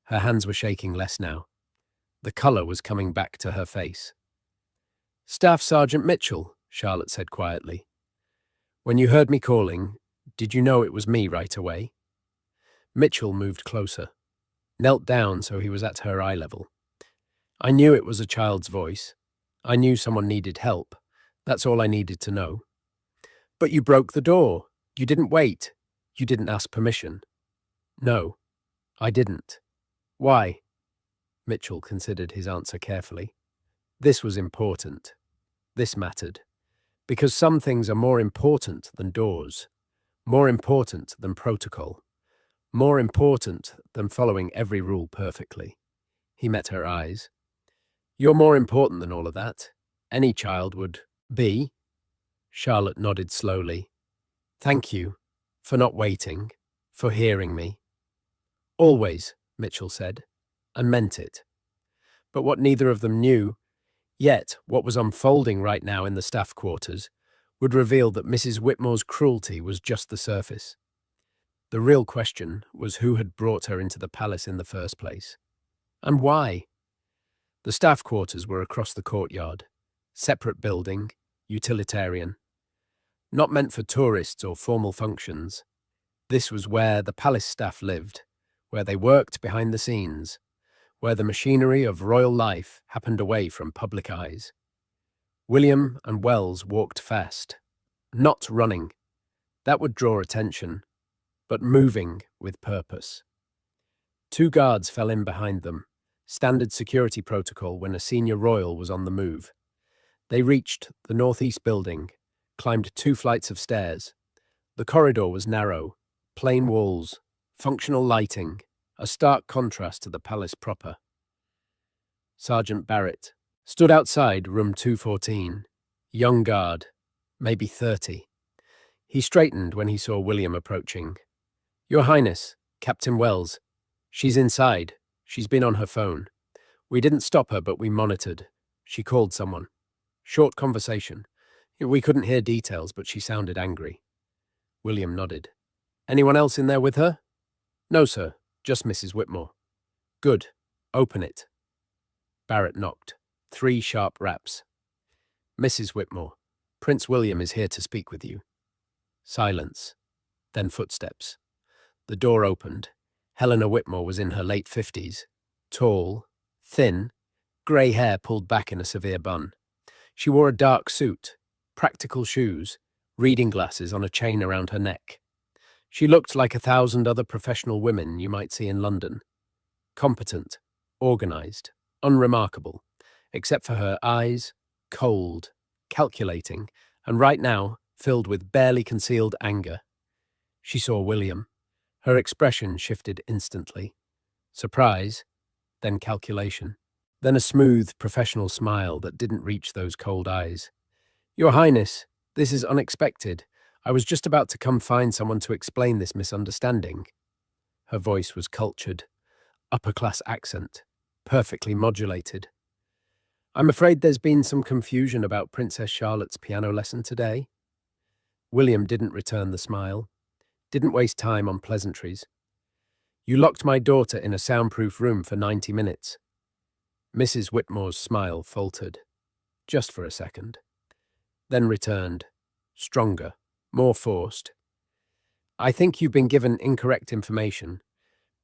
Her hands were shaking less now. The colour was coming back to her face. Staff Sergeant Mitchell, Charlotte said quietly. When you heard me calling, did you know it was me right away? Mitchell moved closer, knelt down so he was at her eye level. I knew it was a child's voice. I knew someone needed help. That's all I needed to know. But you broke the door. You didn't wait. You didn't ask permission. No, I didn't. Why? Mitchell considered his answer carefully. This was important. This mattered. Because some things are more important than doors, more important than protocol, more important than following every rule perfectly. He met her eyes. You're more important than all of that. Any child would be. Charlotte nodded slowly. Thank you for not waiting, for hearing me. Always, Mitchell said, and meant it. But what neither of them knew, yet what was unfolding right now in the staff quarters, would reveal that Mrs. Whitmore's cruelty was just the surface. The real question was who had brought her into the palace in the first place. And why? The staff quarters were across the courtyard, separate building, utilitarian. Not meant for tourists or formal functions. This was where the palace staff lived, where they worked behind the scenes, where the machinery of royal life happened away from public eyes. William and Wells walked fast, not running. That would draw attention, but moving with purpose. 2 guards fell in behind them, standard security protocol when a senior royal was on the move. They reached the northeast building, climbed 2 flights of stairs. The corridor was narrow, plain walls, functional lighting, a stark contrast to the palace proper. Sergeant Barrett stood outside room 214, young guard, maybe 30. He straightened when he saw William approaching. Your Highness, Captain Wells. She's inside. She's been on her phone. We didn't stop her, but we monitored. She called someone. Short conversation. We couldn't hear details, but she sounded angry. William nodded. Anyone else in there with her? No, sir. Just Mrs. Whitmore. Good. Open it. Barrett knocked. 3 sharp raps. Mrs. Whitmore, Prince William is here to speak with you. Silence. Then footsteps. The door opened. Helena Whitmore was in her late 50s. Tall, thin, grey hair pulled back in a severe bun. She wore a dark suit, practical shoes, reading glasses on a chain around her neck. She looked like 1,000 other professional women you might see in London. Competent, organised, unremarkable, except for her eyes, cold, calculating, and right now filled with barely concealed anger. She saw William. Her expression shifted instantly. Surprise, then calculation, then a smooth, professional smile that didn't reach those cold eyes. Your Highness, this is unexpected. I was just about to come find someone to explain this misunderstanding. Her voice was cultured, upper-class accent, perfectly modulated. I'm afraid there's been some confusion about Princess Charlotte's piano lesson today. William didn't return the smile, didn't waste time on pleasantries. You locked my daughter in a soundproof room for 90 minutes. Mrs. Whitmore's smile faltered, just for a second, then returned, stronger, more forced. I think you've been given incorrect information.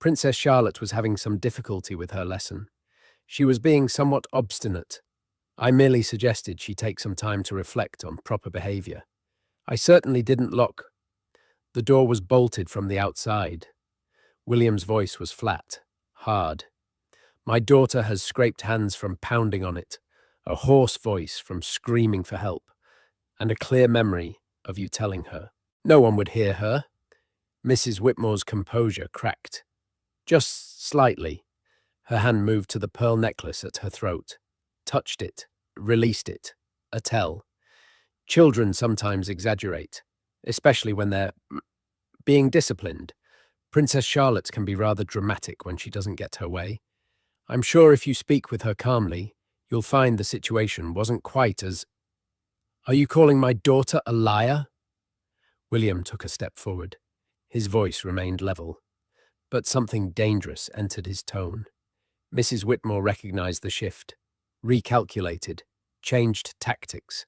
Princess Charlotte was having some difficulty with her lesson. She was being somewhat obstinate. I merely suggested she take some time to reflect on proper behavior. I certainly didn't lock. The door was bolted from the outside. William's voice was flat, hard. My daughter has scraped hands from pounding on it, a hoarse voice from screaming for help, and a clear memory of you telling her. No one would hear her. Mrs. Whitmore's composure cracked. Just slightly. Her hand moved to the pearl necklace at her throat, touched it, released it. A tell. Children sometimes exaggerate, especially when they're being disciplined. Princess Charlotte can be rather dramatic when she doesn't get her way. I'm sure if you speak with her calmly, you'll find the situation wasn't quite as... Are you calling my daughter a liar? William took a step forward. His voice remained level, but something dangerous entered his tone. Mrs. Whitmore recognized the shift, recalculated, changed tactics.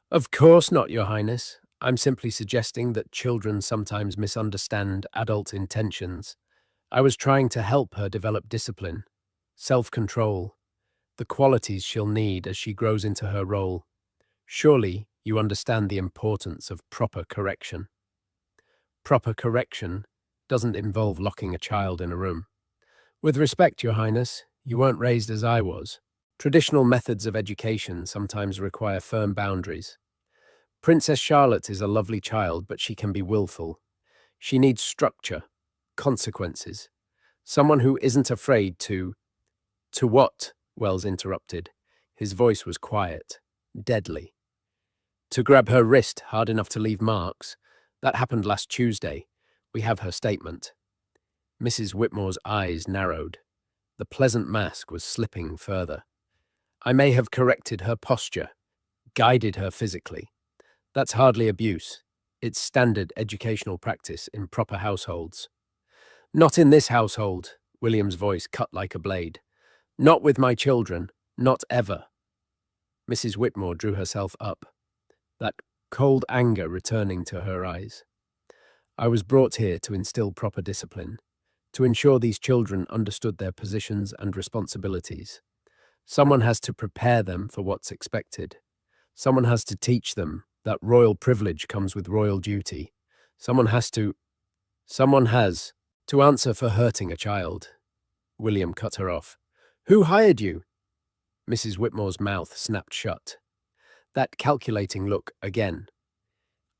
Of course not, Your Highness. I'm simply suggesting that children sometimes misunderstand adult intentions. I was trying to help her develop discipline, self-control, the qualities she'll need as she grows into her role. Surely you understand the importance of proper correction. Proper correction doesn't involve locking a child in a room. With respect, Your Highness, you weren't raised as I was. Traditional methods of education sometimes require firm boundaries. Princess Charlotte is a lovely child, but she can be willful. She needs structure, consequences. Someone who isn't afraid to... To what? Wells interrupted. His voice was quiet, deadly. To grab her wrist hard enough to leave marks. That happened last Tuesday. We have her statement. Mrs. Whitmore's eyes narrowed. The pleasant mask was slipping further. I may have corrected her posture, guided her physically. That's hardly abuse. It's standard educational practice in proper households. Not in this household, William's voice cut like a blade. Not with my children, not ever. Mrs. Whitmore drew herself up, that cold anger returning to her eyes. I was brought here to instill proper discipline, to ensure these children understood their positions and responsibilities. Someone has to prepare them for what's expected. Someone has to teach them that royal privilege comes with royal duty. Someone has to answer for hurting a child. William cut her off. Who hired you? Mrs. Whitmore's mouth snapped shut. That calculating look again.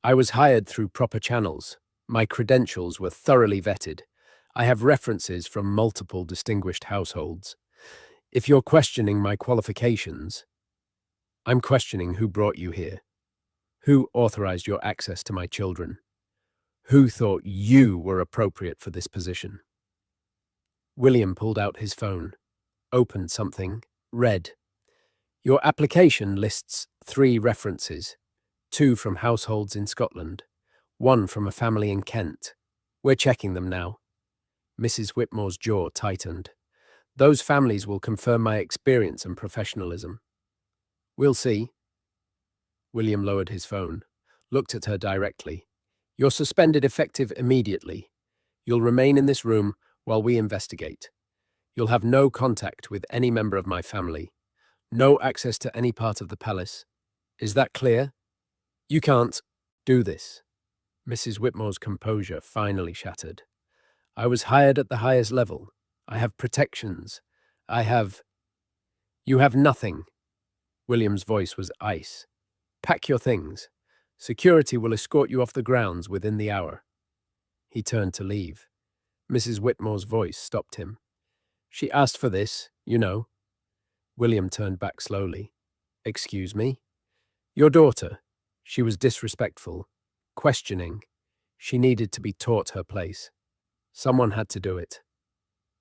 I was hired through proper channels. My credentials were thoroughly vetted. I have references from multiple distinguished households. If you're questioning my qualifications, I'm questioning who brought you here. Who authorized your access to my children? Who thought you were appropriate for this position? William pulled out his phone, opened something, read. Your application lists 3 references, 2 from households in Scotland, 1 from a family in Kent. We're checking them now. Mrs. Whitmore's jaw tightened. Those families will confirm my experience and professionalism. We'll see. William lowered his phone, looked at her directly. You're suspended effective immediately. You'll remain in this room while we investigate. You'll have no contact with any member of my family. No access to any part of the palace. Is that clear? You can't do this. Mrs. Whitmore's composure finally shattered. I was hired at the highest level. I have protections. You have nothing. William's voice was ice. Pack your things. Security will escort you off the grounds within the hour. He turned to leave. Mrs. Whitmore's voice stopped him. She asked for this, you know. William turned back slowly. Excuse me? Your daughter. She was disrespectful, questioning. She needed to be taught her place. Someone had to do it.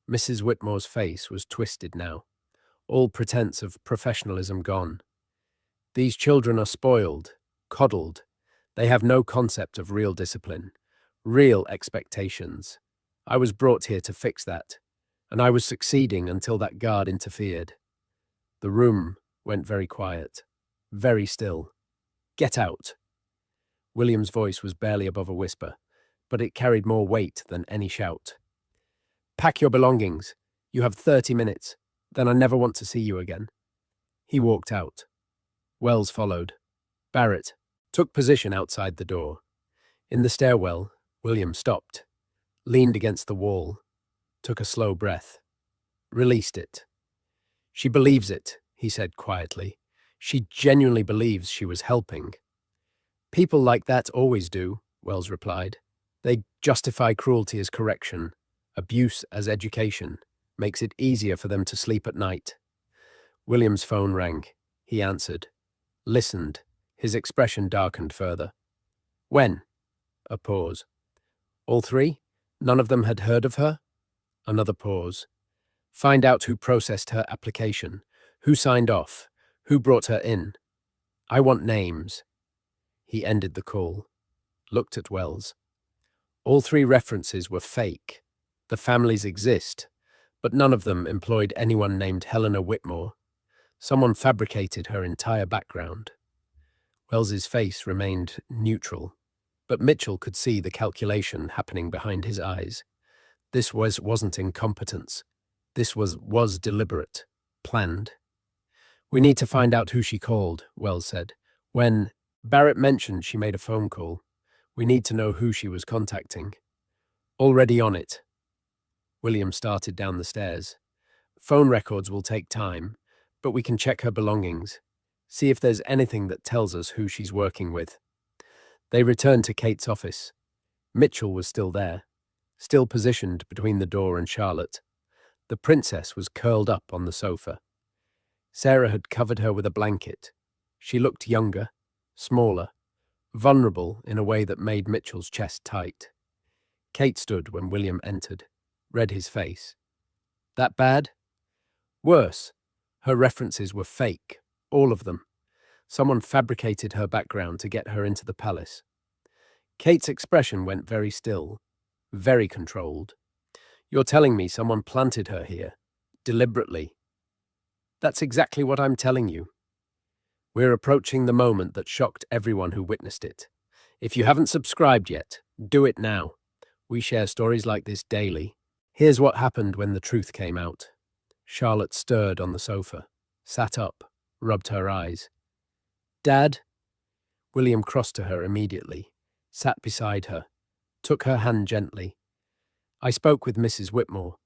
Mrs. Whitmore's face was twisted now, all pretense of professionalism gone. These children are spoiled, coddled. They have no concept of real discipline, real expectations. I was brought here to fix that, and I was succeeding until that guard interfered. The room went very quiet, very still. Get out. William's voice was barely above a whisper, but it carried more weight than any shout. Pack your belongings. You have 30 minutes. Then I never want to see you again. He walked out. Wells followed. Barrett took position outside the door. In the stairwell, William stopped, leaned against the wall, took a slow breath, released it. She believes it, he said quietly. She genuinely believes she was helping. People like that always do, Wells replied. They justify cruelty as correction, abuse as education, makes it easier for them to sleep at night. William's phone rang. He answered, listened. His expression darkened further. When? A pause. All three? None of them had heard of her? Another pause. Find out who processed her application, who signed off, who brought her in. I want names. He ended the call, looked at Wells. All three references were fake. The families exist, but none of them employed anyone named Helena Whitmore. Someone fabricated her entire background. Wells's face remained neutral, but Mitchell could see the calculation happening behind his eyes. This wasn't incompetence. This was deliberate, planned. We need to find out who she called, Wells said. When Barrett mentioned she made a phone call, we need to know who she was contacting. Already on it. William started down the stairs. Phone records will take time, but we can check her belongings. See if there's anything that tells us who she's working with. They returned to Kate's office. Mitchell was still there, still positioned between the door and Charlotte. The princess was curled up on the sofa. Sarah had covered her with a blanket. She looked younger, smaller, vulnerable in a way that made Mitchell's chest tight. Kate stood when William entered, read his face. That bad? Worse. Her references were fake, all of them. Someone fabricated her background to get her into the palace. Kate's expression went very still, very controlled. You're telling me someone planted her here, deliberately. That's exactly what I'm telling you. We're approaching the moment that shocked everyone who witnessed it. If you haven't subscribed yet, do it now. We share stories like this daily. Here's what happened when the truth came out. Charlotte stirred on the sofa, sat up, rubbed her eyes. Dad? William crossed to her immediately, sat beside her, took her hand gently. I spoke with Mrs. Whitmore.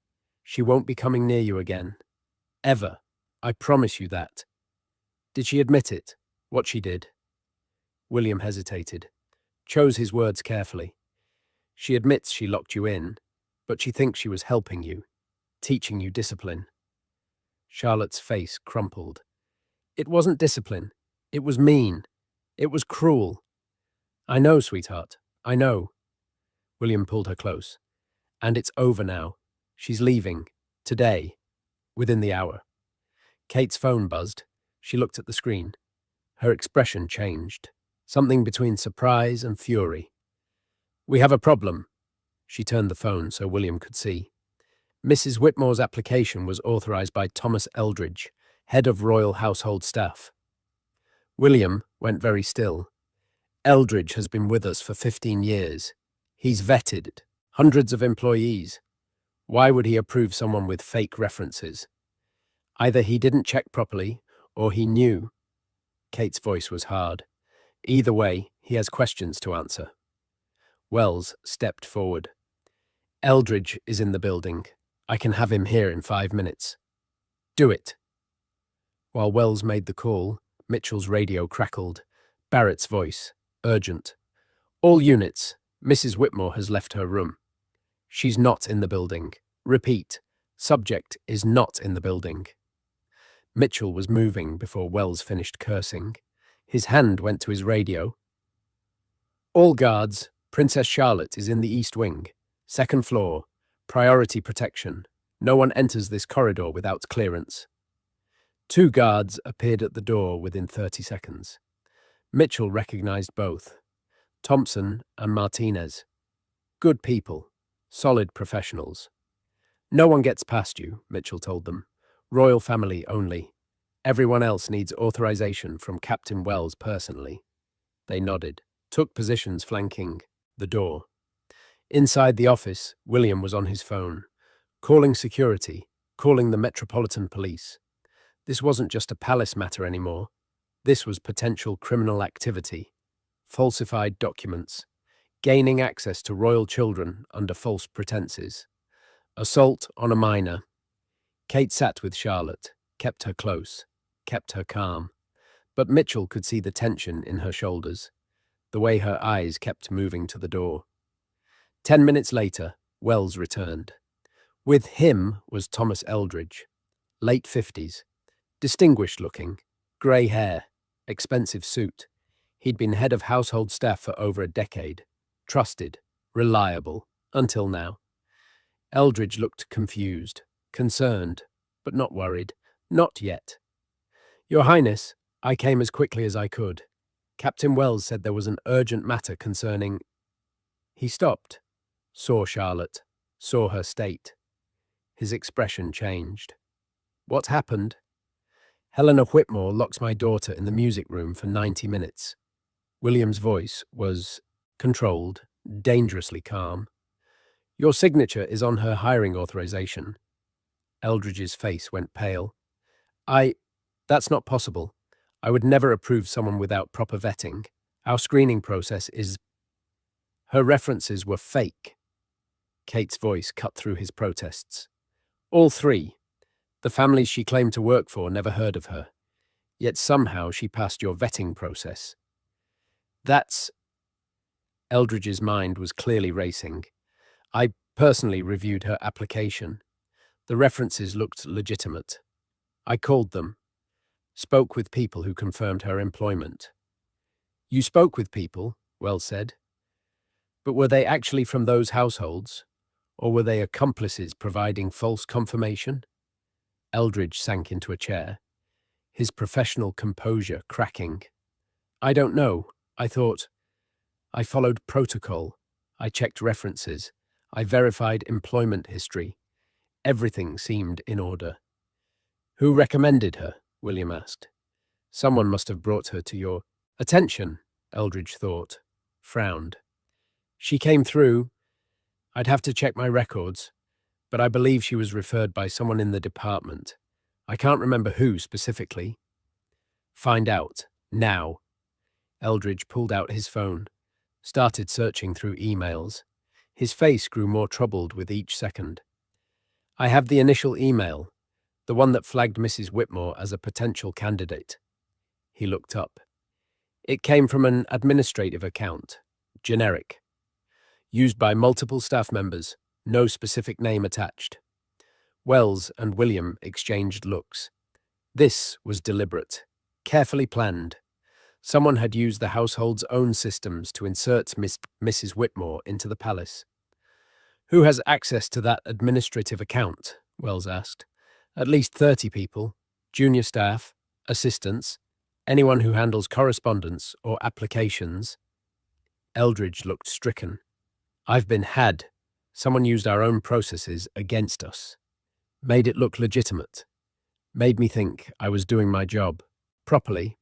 She won't be coming near you again. Ever. I promise you that. Did she admit it, what she did? William hesitated, chose his words carefully. She admits she locked you in, but she thinks she was helping you, teaching you discipline. Charlotte's face crumpled. It wasn't discipline. It was mean. It was cruel. I know, sweetheart. I know. William pulled her close. And it's over now. She's leaving. Today. Within the hour. Kate's phone buzzed. She looked at the screen. Her expression changed. Something between surprise and fury. We have a problem. She turned the phone so William could see. Mrs. Whitmore's application was authorized by Thomas Eldridge, head of Royal Household Staff. William went very still. Eldridge has been with us for 15 years. He's vetted hundreds of employees. Why would he approve someone with fake references? Either he didn't check properly, or he knew. Kate's voice was hard. Either way, he has questions to answer. Wells stepped forward. Eldridge is in the building. I can have him here in 5 minutes. Do it. While Wells made the call, Mitchell's radio crackled. Barrett's voice, urgent. All units, Mrs. Whitmore has left her room. She's not in the building. Repeat, subject is not in the building. Mitchell was moving before Wells finished cursing. His hand went to his radio. All guards, Princess Charlotte is in the East Wing. Second floor. Priority protection. No one enters this corridor without clearance. 2 guards appeared at the door within 30 seconds. Mitchell recognized both. Thompson and Martinez. Good people. Solid professionals. No one gets past you, Mitchell told them. Royal family only. Everyone else needs authorization from Captain Wells personally. They nodded, took positions flanking the door. Inside the office, William was on his phone, calling security, calling the Metropolitan Police. This wasn't just a palace matter anymore. This was potential criminal activity, falsified documents, gaining access to royal children under false pretenses, assault on a minor. Kate sat with Charlotte, kept her close, kept her calm. But Mitchell could see the tension in her shoulders, the way her eyes kept moving to the door. 10 minutes later, Wells returned. With him was Thomas Eldridge, late 50s, distinguished-looking, grey hair, expensive suit. He'd been head of household staff for over a decade, trusted, reliable, until now. Eldridge looked confused, concerned, but not worried. Not yet. Your Highness, I came as quickly as I could. Captain Wells said there was an urgent matter concerning... He stopped, saw Charlotte, saw her state. His expression changed. What happened? Helena Whitmore locks my daughter in the music room for 90 minutes. William's voice was controlled, dangerously calm. Your signature is on her hiring authorization. Eldridge's face went pale. That's not possible. I would never approve someone without proper vetting. Our screening process is... Her references were fake. Kate's voice cut through his protests. All three. The families she claimed to work for never heard of her. Yet somehow she passed your vetting process. That's... Eldridge's mind was clearly racing. I personally reviewed her application. The references looked legitimate. I called them. Spoke with people who confirmed her employment. You spoke with people, Wells said. But were they actually from those households? Or were they accomplices providing false confirmation? Eldridge sank into a chair, his professional composure cracking. I don't know. I thought. I followed protocol. I checked references. I verified employment history. Everything seemed in order. Who recommended her? William asked. Someone must have brought her to your attention, Eldridge thought, frowned. She came through. I'd have to check my records, but I believe she was referred by someone in the department. I can't remember who specifically. Find out, now. Eldridge pulled out his phone, started searching through emails. His face grew more troubled with each second. I have the initial email, the one that flagged Mrs. Whitmore as a potential candidate. He looked up. It came from an administrative account, generic, used by multiple staff members, no specific name attached. Wells and William exchanged looks. This was deliberate, carefully planned. Someone had used the household's own systems to insert Mrs. Whitmore into the palace. Who has access to that administrative account? Wells asked. At least 30 people, junior staff, assistants, anyone who handles correspondence or applications. Eldridge looked stricken. I've been had. Someone used our own processes against us. Made it look legitimate. Made me think I was doing my job properly.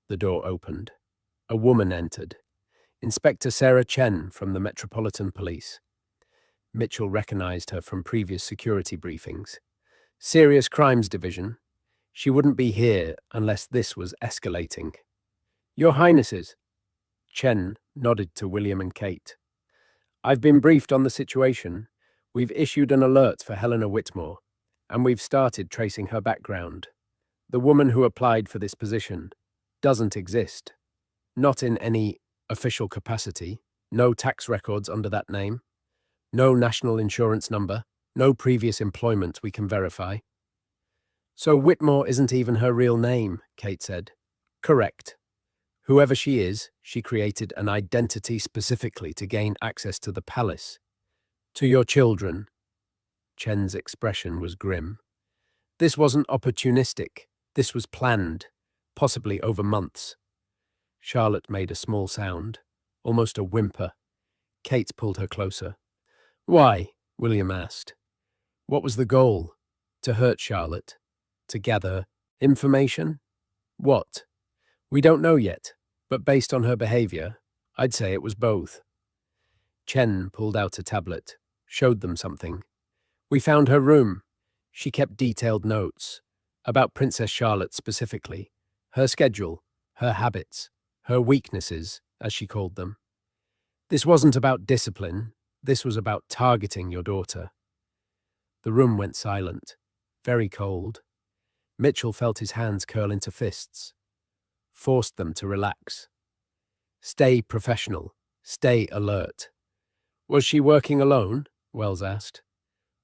The door opened. A woman entered. Inspector Sarah Chen from the Metropolitan Police. Mitchell recognized her from previous security briefings. Serious Crimes Division. She wouldn't be here unless this was escalating. Your Highnesses. Chen nodded to William and Kate. I've been briefed on the situation. We've issued an alert for Helena Whitmore, and we've started tracing her background. The woman who applied for this position doesn't exist. Not in any official capacity. No tax records under that name. No national insurance number. No previous employment we can verify. So Whitmore isn't even her real name, Kate said. Correct. Whoever she is, she created an identity specifically to gain access to the palace. To your children. Chen's expression was grim. This wasn't opportunistic. This was planned, possibly over months. Charlotte made a small sound, almost a whimper. Kate pulled her closer. Why? William asked. What was the goal? To hurt Charlotte? To gather information? What? We don't know yet, but based on her behavior, I'd say it was both. Chen pulled out a tablet, showed them something. We found her room. She kept detailed notes about Princess Charlotte specifically, her schedule, her habits, her weaknesses, as she called them. This wasn't about discipline. This was about targeting your daughter. The room went silent, very cold. Mitchell felt his hands curl into fists, forced them to relax. Stay professional. Stay alert. Was she working alone? Wells asked.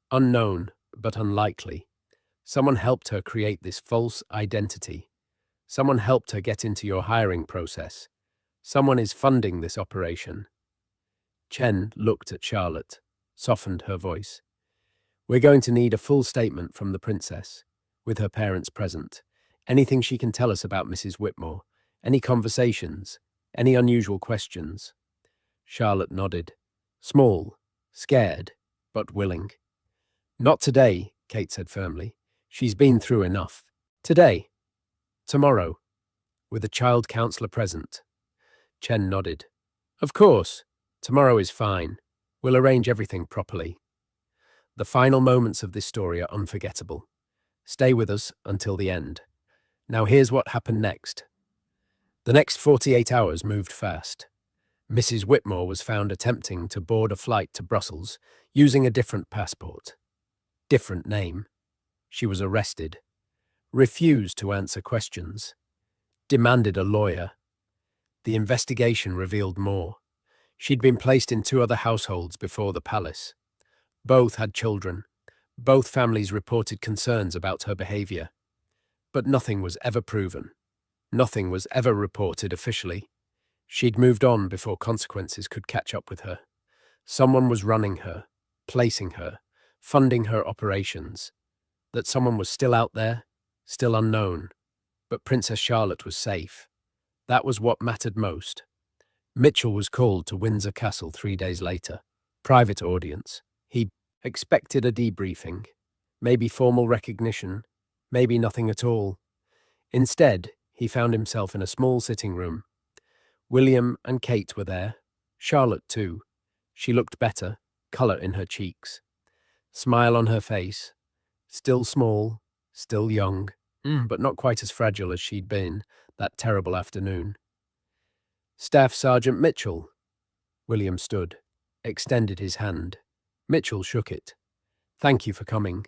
Unknown, but unlikely. Someone helped her create this false identity. Someone helped her get into your hiring process. Someone is funding this operation. Chen looked at Charlotte, softened her voice. We're going to need a full statement from the princess, with her parents present. Anything she can tell us about Mrs. Whitmore, any conversations, any unusual questions. Charlotte nodded. Small, scared, but willing. Not today, Kate said firmly. She's been through enough. Today. Tomorrow. With a child counselor present. Chen nodded. Of course. Tomorrow is fine. We'll arrange everything properly. The final moments of this story are unforgettable. Stay with us until the end. Now here's what happened next. The next 48 hours moved fast. Mrs. Whitmore was found attempting to board a flight to Brussels using a different passport. Different name. She was arrested. Refused to answer questions. Demanded a lawyer. The investigation revealed more. She'd been placed in 2 other households before the palace. Both had children. Both families reported concerns about her behavior. But nothing was ever proven. Nothing was ever reported officially. She'd moved on before consequences could catch up with her. Someone was running her, placing her, funding her operations. That someone was still out there, still unknown. But Princess Charlotte was safe. That was what mattered most. Mitchell was called to Windsor Castle 3 days later. Private audience. He expected a debriefing. Maybe formal recognition. Maybe nothing at all. Instead, he found himself in a small sitting room. William and Kate were there. Charlotte, too. She looked better, colour in her cheeks. Smile on her face. Still small, still young, but not quite as fragile as she'd been that terrible afternoon. Staff Sergeant Mitchell. William stood, extended his hand. Mitchell shook it. Thank you for coming.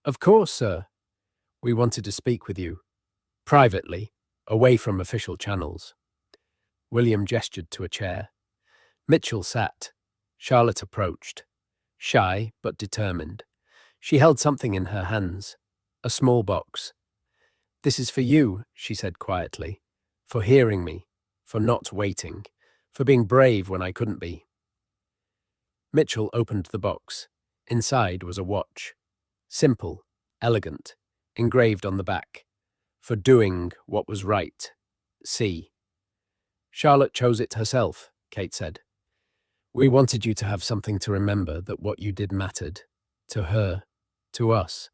Of course, sir. We wanted to speak with you. Privately, away from official channels. William gestured to a chair. Mitchell sat. Charlotte approached. Shy, but determined. She held something in her hands. A small box. This is for you, she said quietly. For hearing me. For not waiting. For being brave when I couldn't be. Mitchell opened the box. Inside was a watch. Simple, elegant, engraved on the back. For doing what was right. See. Charlotte chose it herself, Kate said. We wanted you to have something to remember that what you did mattered. To her. To us.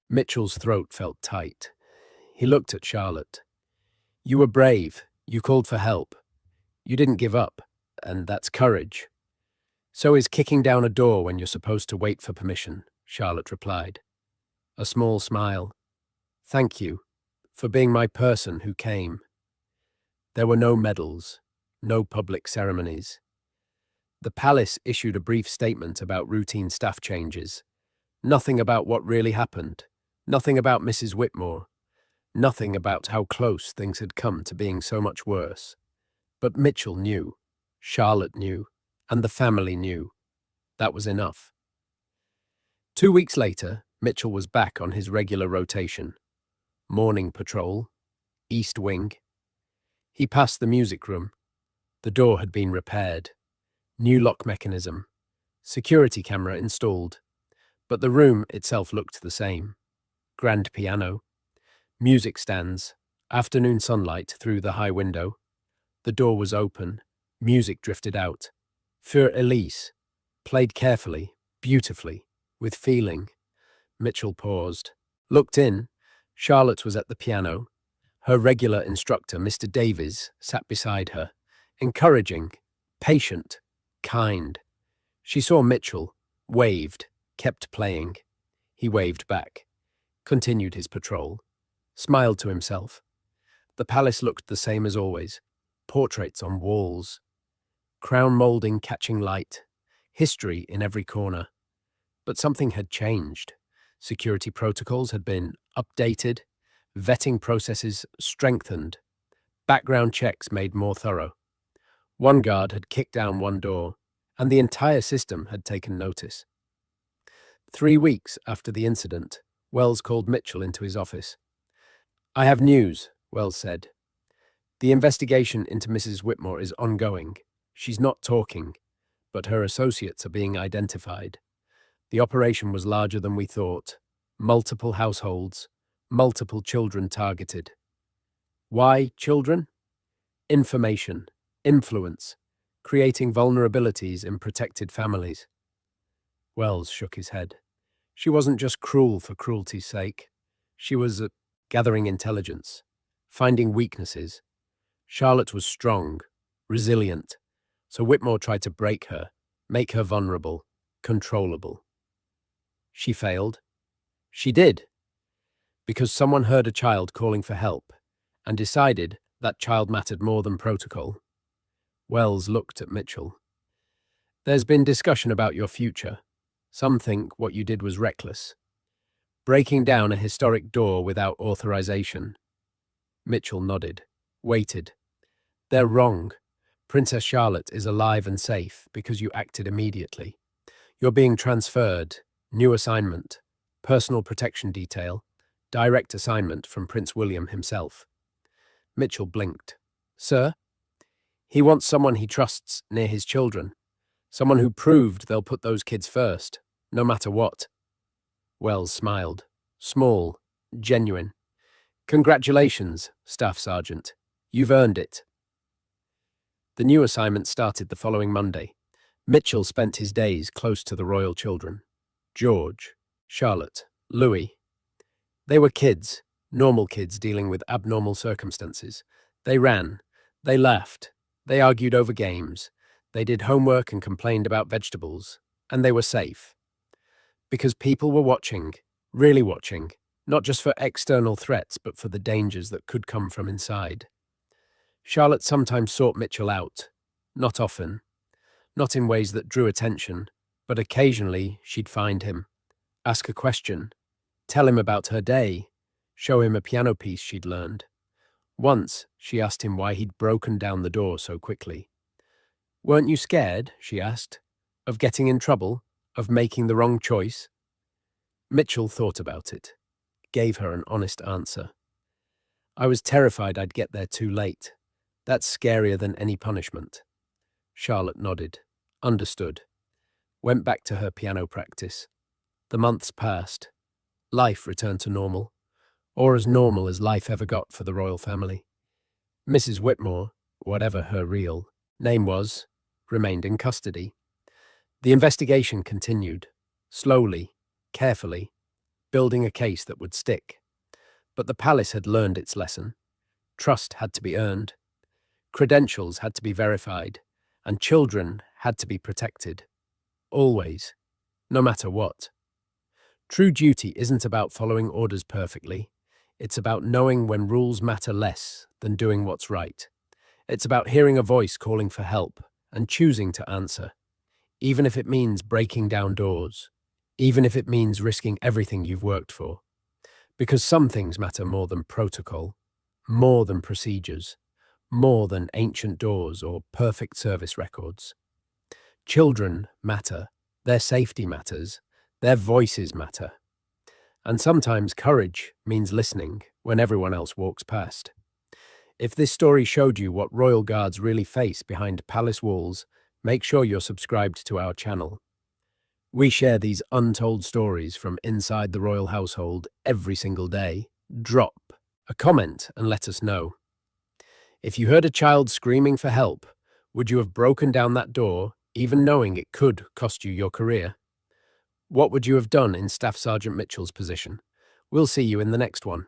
Mitchell's throat felt tight. He looked at Charlotte. You were brave. You called for help. You didn't give up, and that's courage. So is kicking down a door when you're supposed to wait for permission, Charlotte replied. A small smile. Thank you for being my person who came. There were no medals, no public ceremonies. The palace issued a brief statement about routine staff changes. Nothing about what really happened. Nothing about Mrs. Whitmore. Nothing about how close things had come to being so much worse. But Mitchell knew. Charlotte knew. And the family knew. That was enough. 2 weeks later, Mitchell was back on his regular rotation. Morning patrol. East Wing. He passed the music room. The door had been repaired. New lock mechanism. Security camera installed. But the room itself looked the same. Grand piano. Music stands. Afternoon sunlight through the high window. The door was open. Music drifted out. Für Elise, played carefully, beautifully, with feeling. Mitchell paused, looked in. Charlotte was at the piano. Her regular instructor, Mr. Davies, sat beside her, encouraging, patient, kind. She saw Mitchell, waved, kept playing. He waved back, continued his patrol, smiled to himself. The palace looked the same as always. Portraits on walls, crown moulding catching light, history in every corner. But something had changed. Security protocols had been updated, vetting processes strengthened, background checks made more thorough. One guard had kicked down one door, and the entire system had taken notice. 3 weeks after the incident, Wells called Mitchell into his office. "I have news," Wells said. "The investigation into Mrs. Whitmore is ongoing. She's not talking, but her associates are being identified. The operation was larger than we thought. Multiple households, multiple children targeted. Why children? Information, influence, creating vulnerabilities in protected families." Wells shook his head. She wasn't just cruel for cruelty's sake. She was gathering intelligence, finding weaknesses. Charlotte was strong, resilient, so Whitmore tried to break her, make her vulnerable, controllable. She failed. She did, because someone heard a child calling for help and decided that child mattered more than protocol. Wells looked at Mitchell. "There's been discussion about your future. Some think what you did was reckless. Breaking down a historic door without authorization." Mitchell nodded, waited. "They're wrong. Princess Charlotte is alive and safe because you acted immediately. You're being transferred, new assignment, personal protection detail, direct assignment from Prince William himself." Mitchell blinked. "Sir? He wants someone he trusts near his children. Someone who proved they'll put those kids first, no matter what." Wells smiled. Small, genuine. "Congratulations, Staff Sergeant. You've earned it." The new assignment started the following Monday. Mitchell spent his days close to the royal children. George, Charlotte, Louis. They were kids, normal kids dealing with abnormal circumstances. They ran, they laughed, they argued over games, they did homework and complained about vegetables, and they were safe. Because people were watching, really watching, not just for external threats, but for the dangers that could come from inside. Charlotte sometimes sought Mitchell out, not often, not in ways that drew attention, but occasionally she'd find him, ask a question, tell him about her day, show him a piano piece she'd learned. Once, she asked him why he'd broken down the door so quickly. "Weren't you scared," she asked, "of getting in trouble, of making the wrong choice?" Mitchell thought about it, gave her an honest answer. "I was terrified I'd get there too late. That's scarier than any punishment." Charlotte nodded, understood, went back to her piano practice. The months passed. Life returned to normal, or as normal as life ever got for the royal family. Mrs. Whitmore, whatever her real name was, remained in custody. The investigation continued, slowly, carefully, building a case that would stick. But the palace had learned its lesson. Trust had to be earned. Credentials had to be verified, and children had to be protected. Always, no matter what. True duty isn't about following orders perfectly. It's about knowing when rules matter less than doing what's right. It's about hearing a voice calling for help and choosing to answer, even if it means breaking down doors, even if it means risking everything you've worked for. Because some things matter more than protocol, more than procedures, more than ancient doors or perfect service records. Children matter, their safety matters, their voices matter. And sometimes courage means listening when everyone else walks past. If this story showed you what royal guards really face behind palace walls, make sure you're subscribed to our channel. We share these untold stories from inside the royal household every single day. Drop a comment and let us know. If you heard a child screaming for help, Would you have broken down that door, even knowing it could cost you your career? What would you have done in Staff Sergeant Mitchell's position? We'll see you in the next one.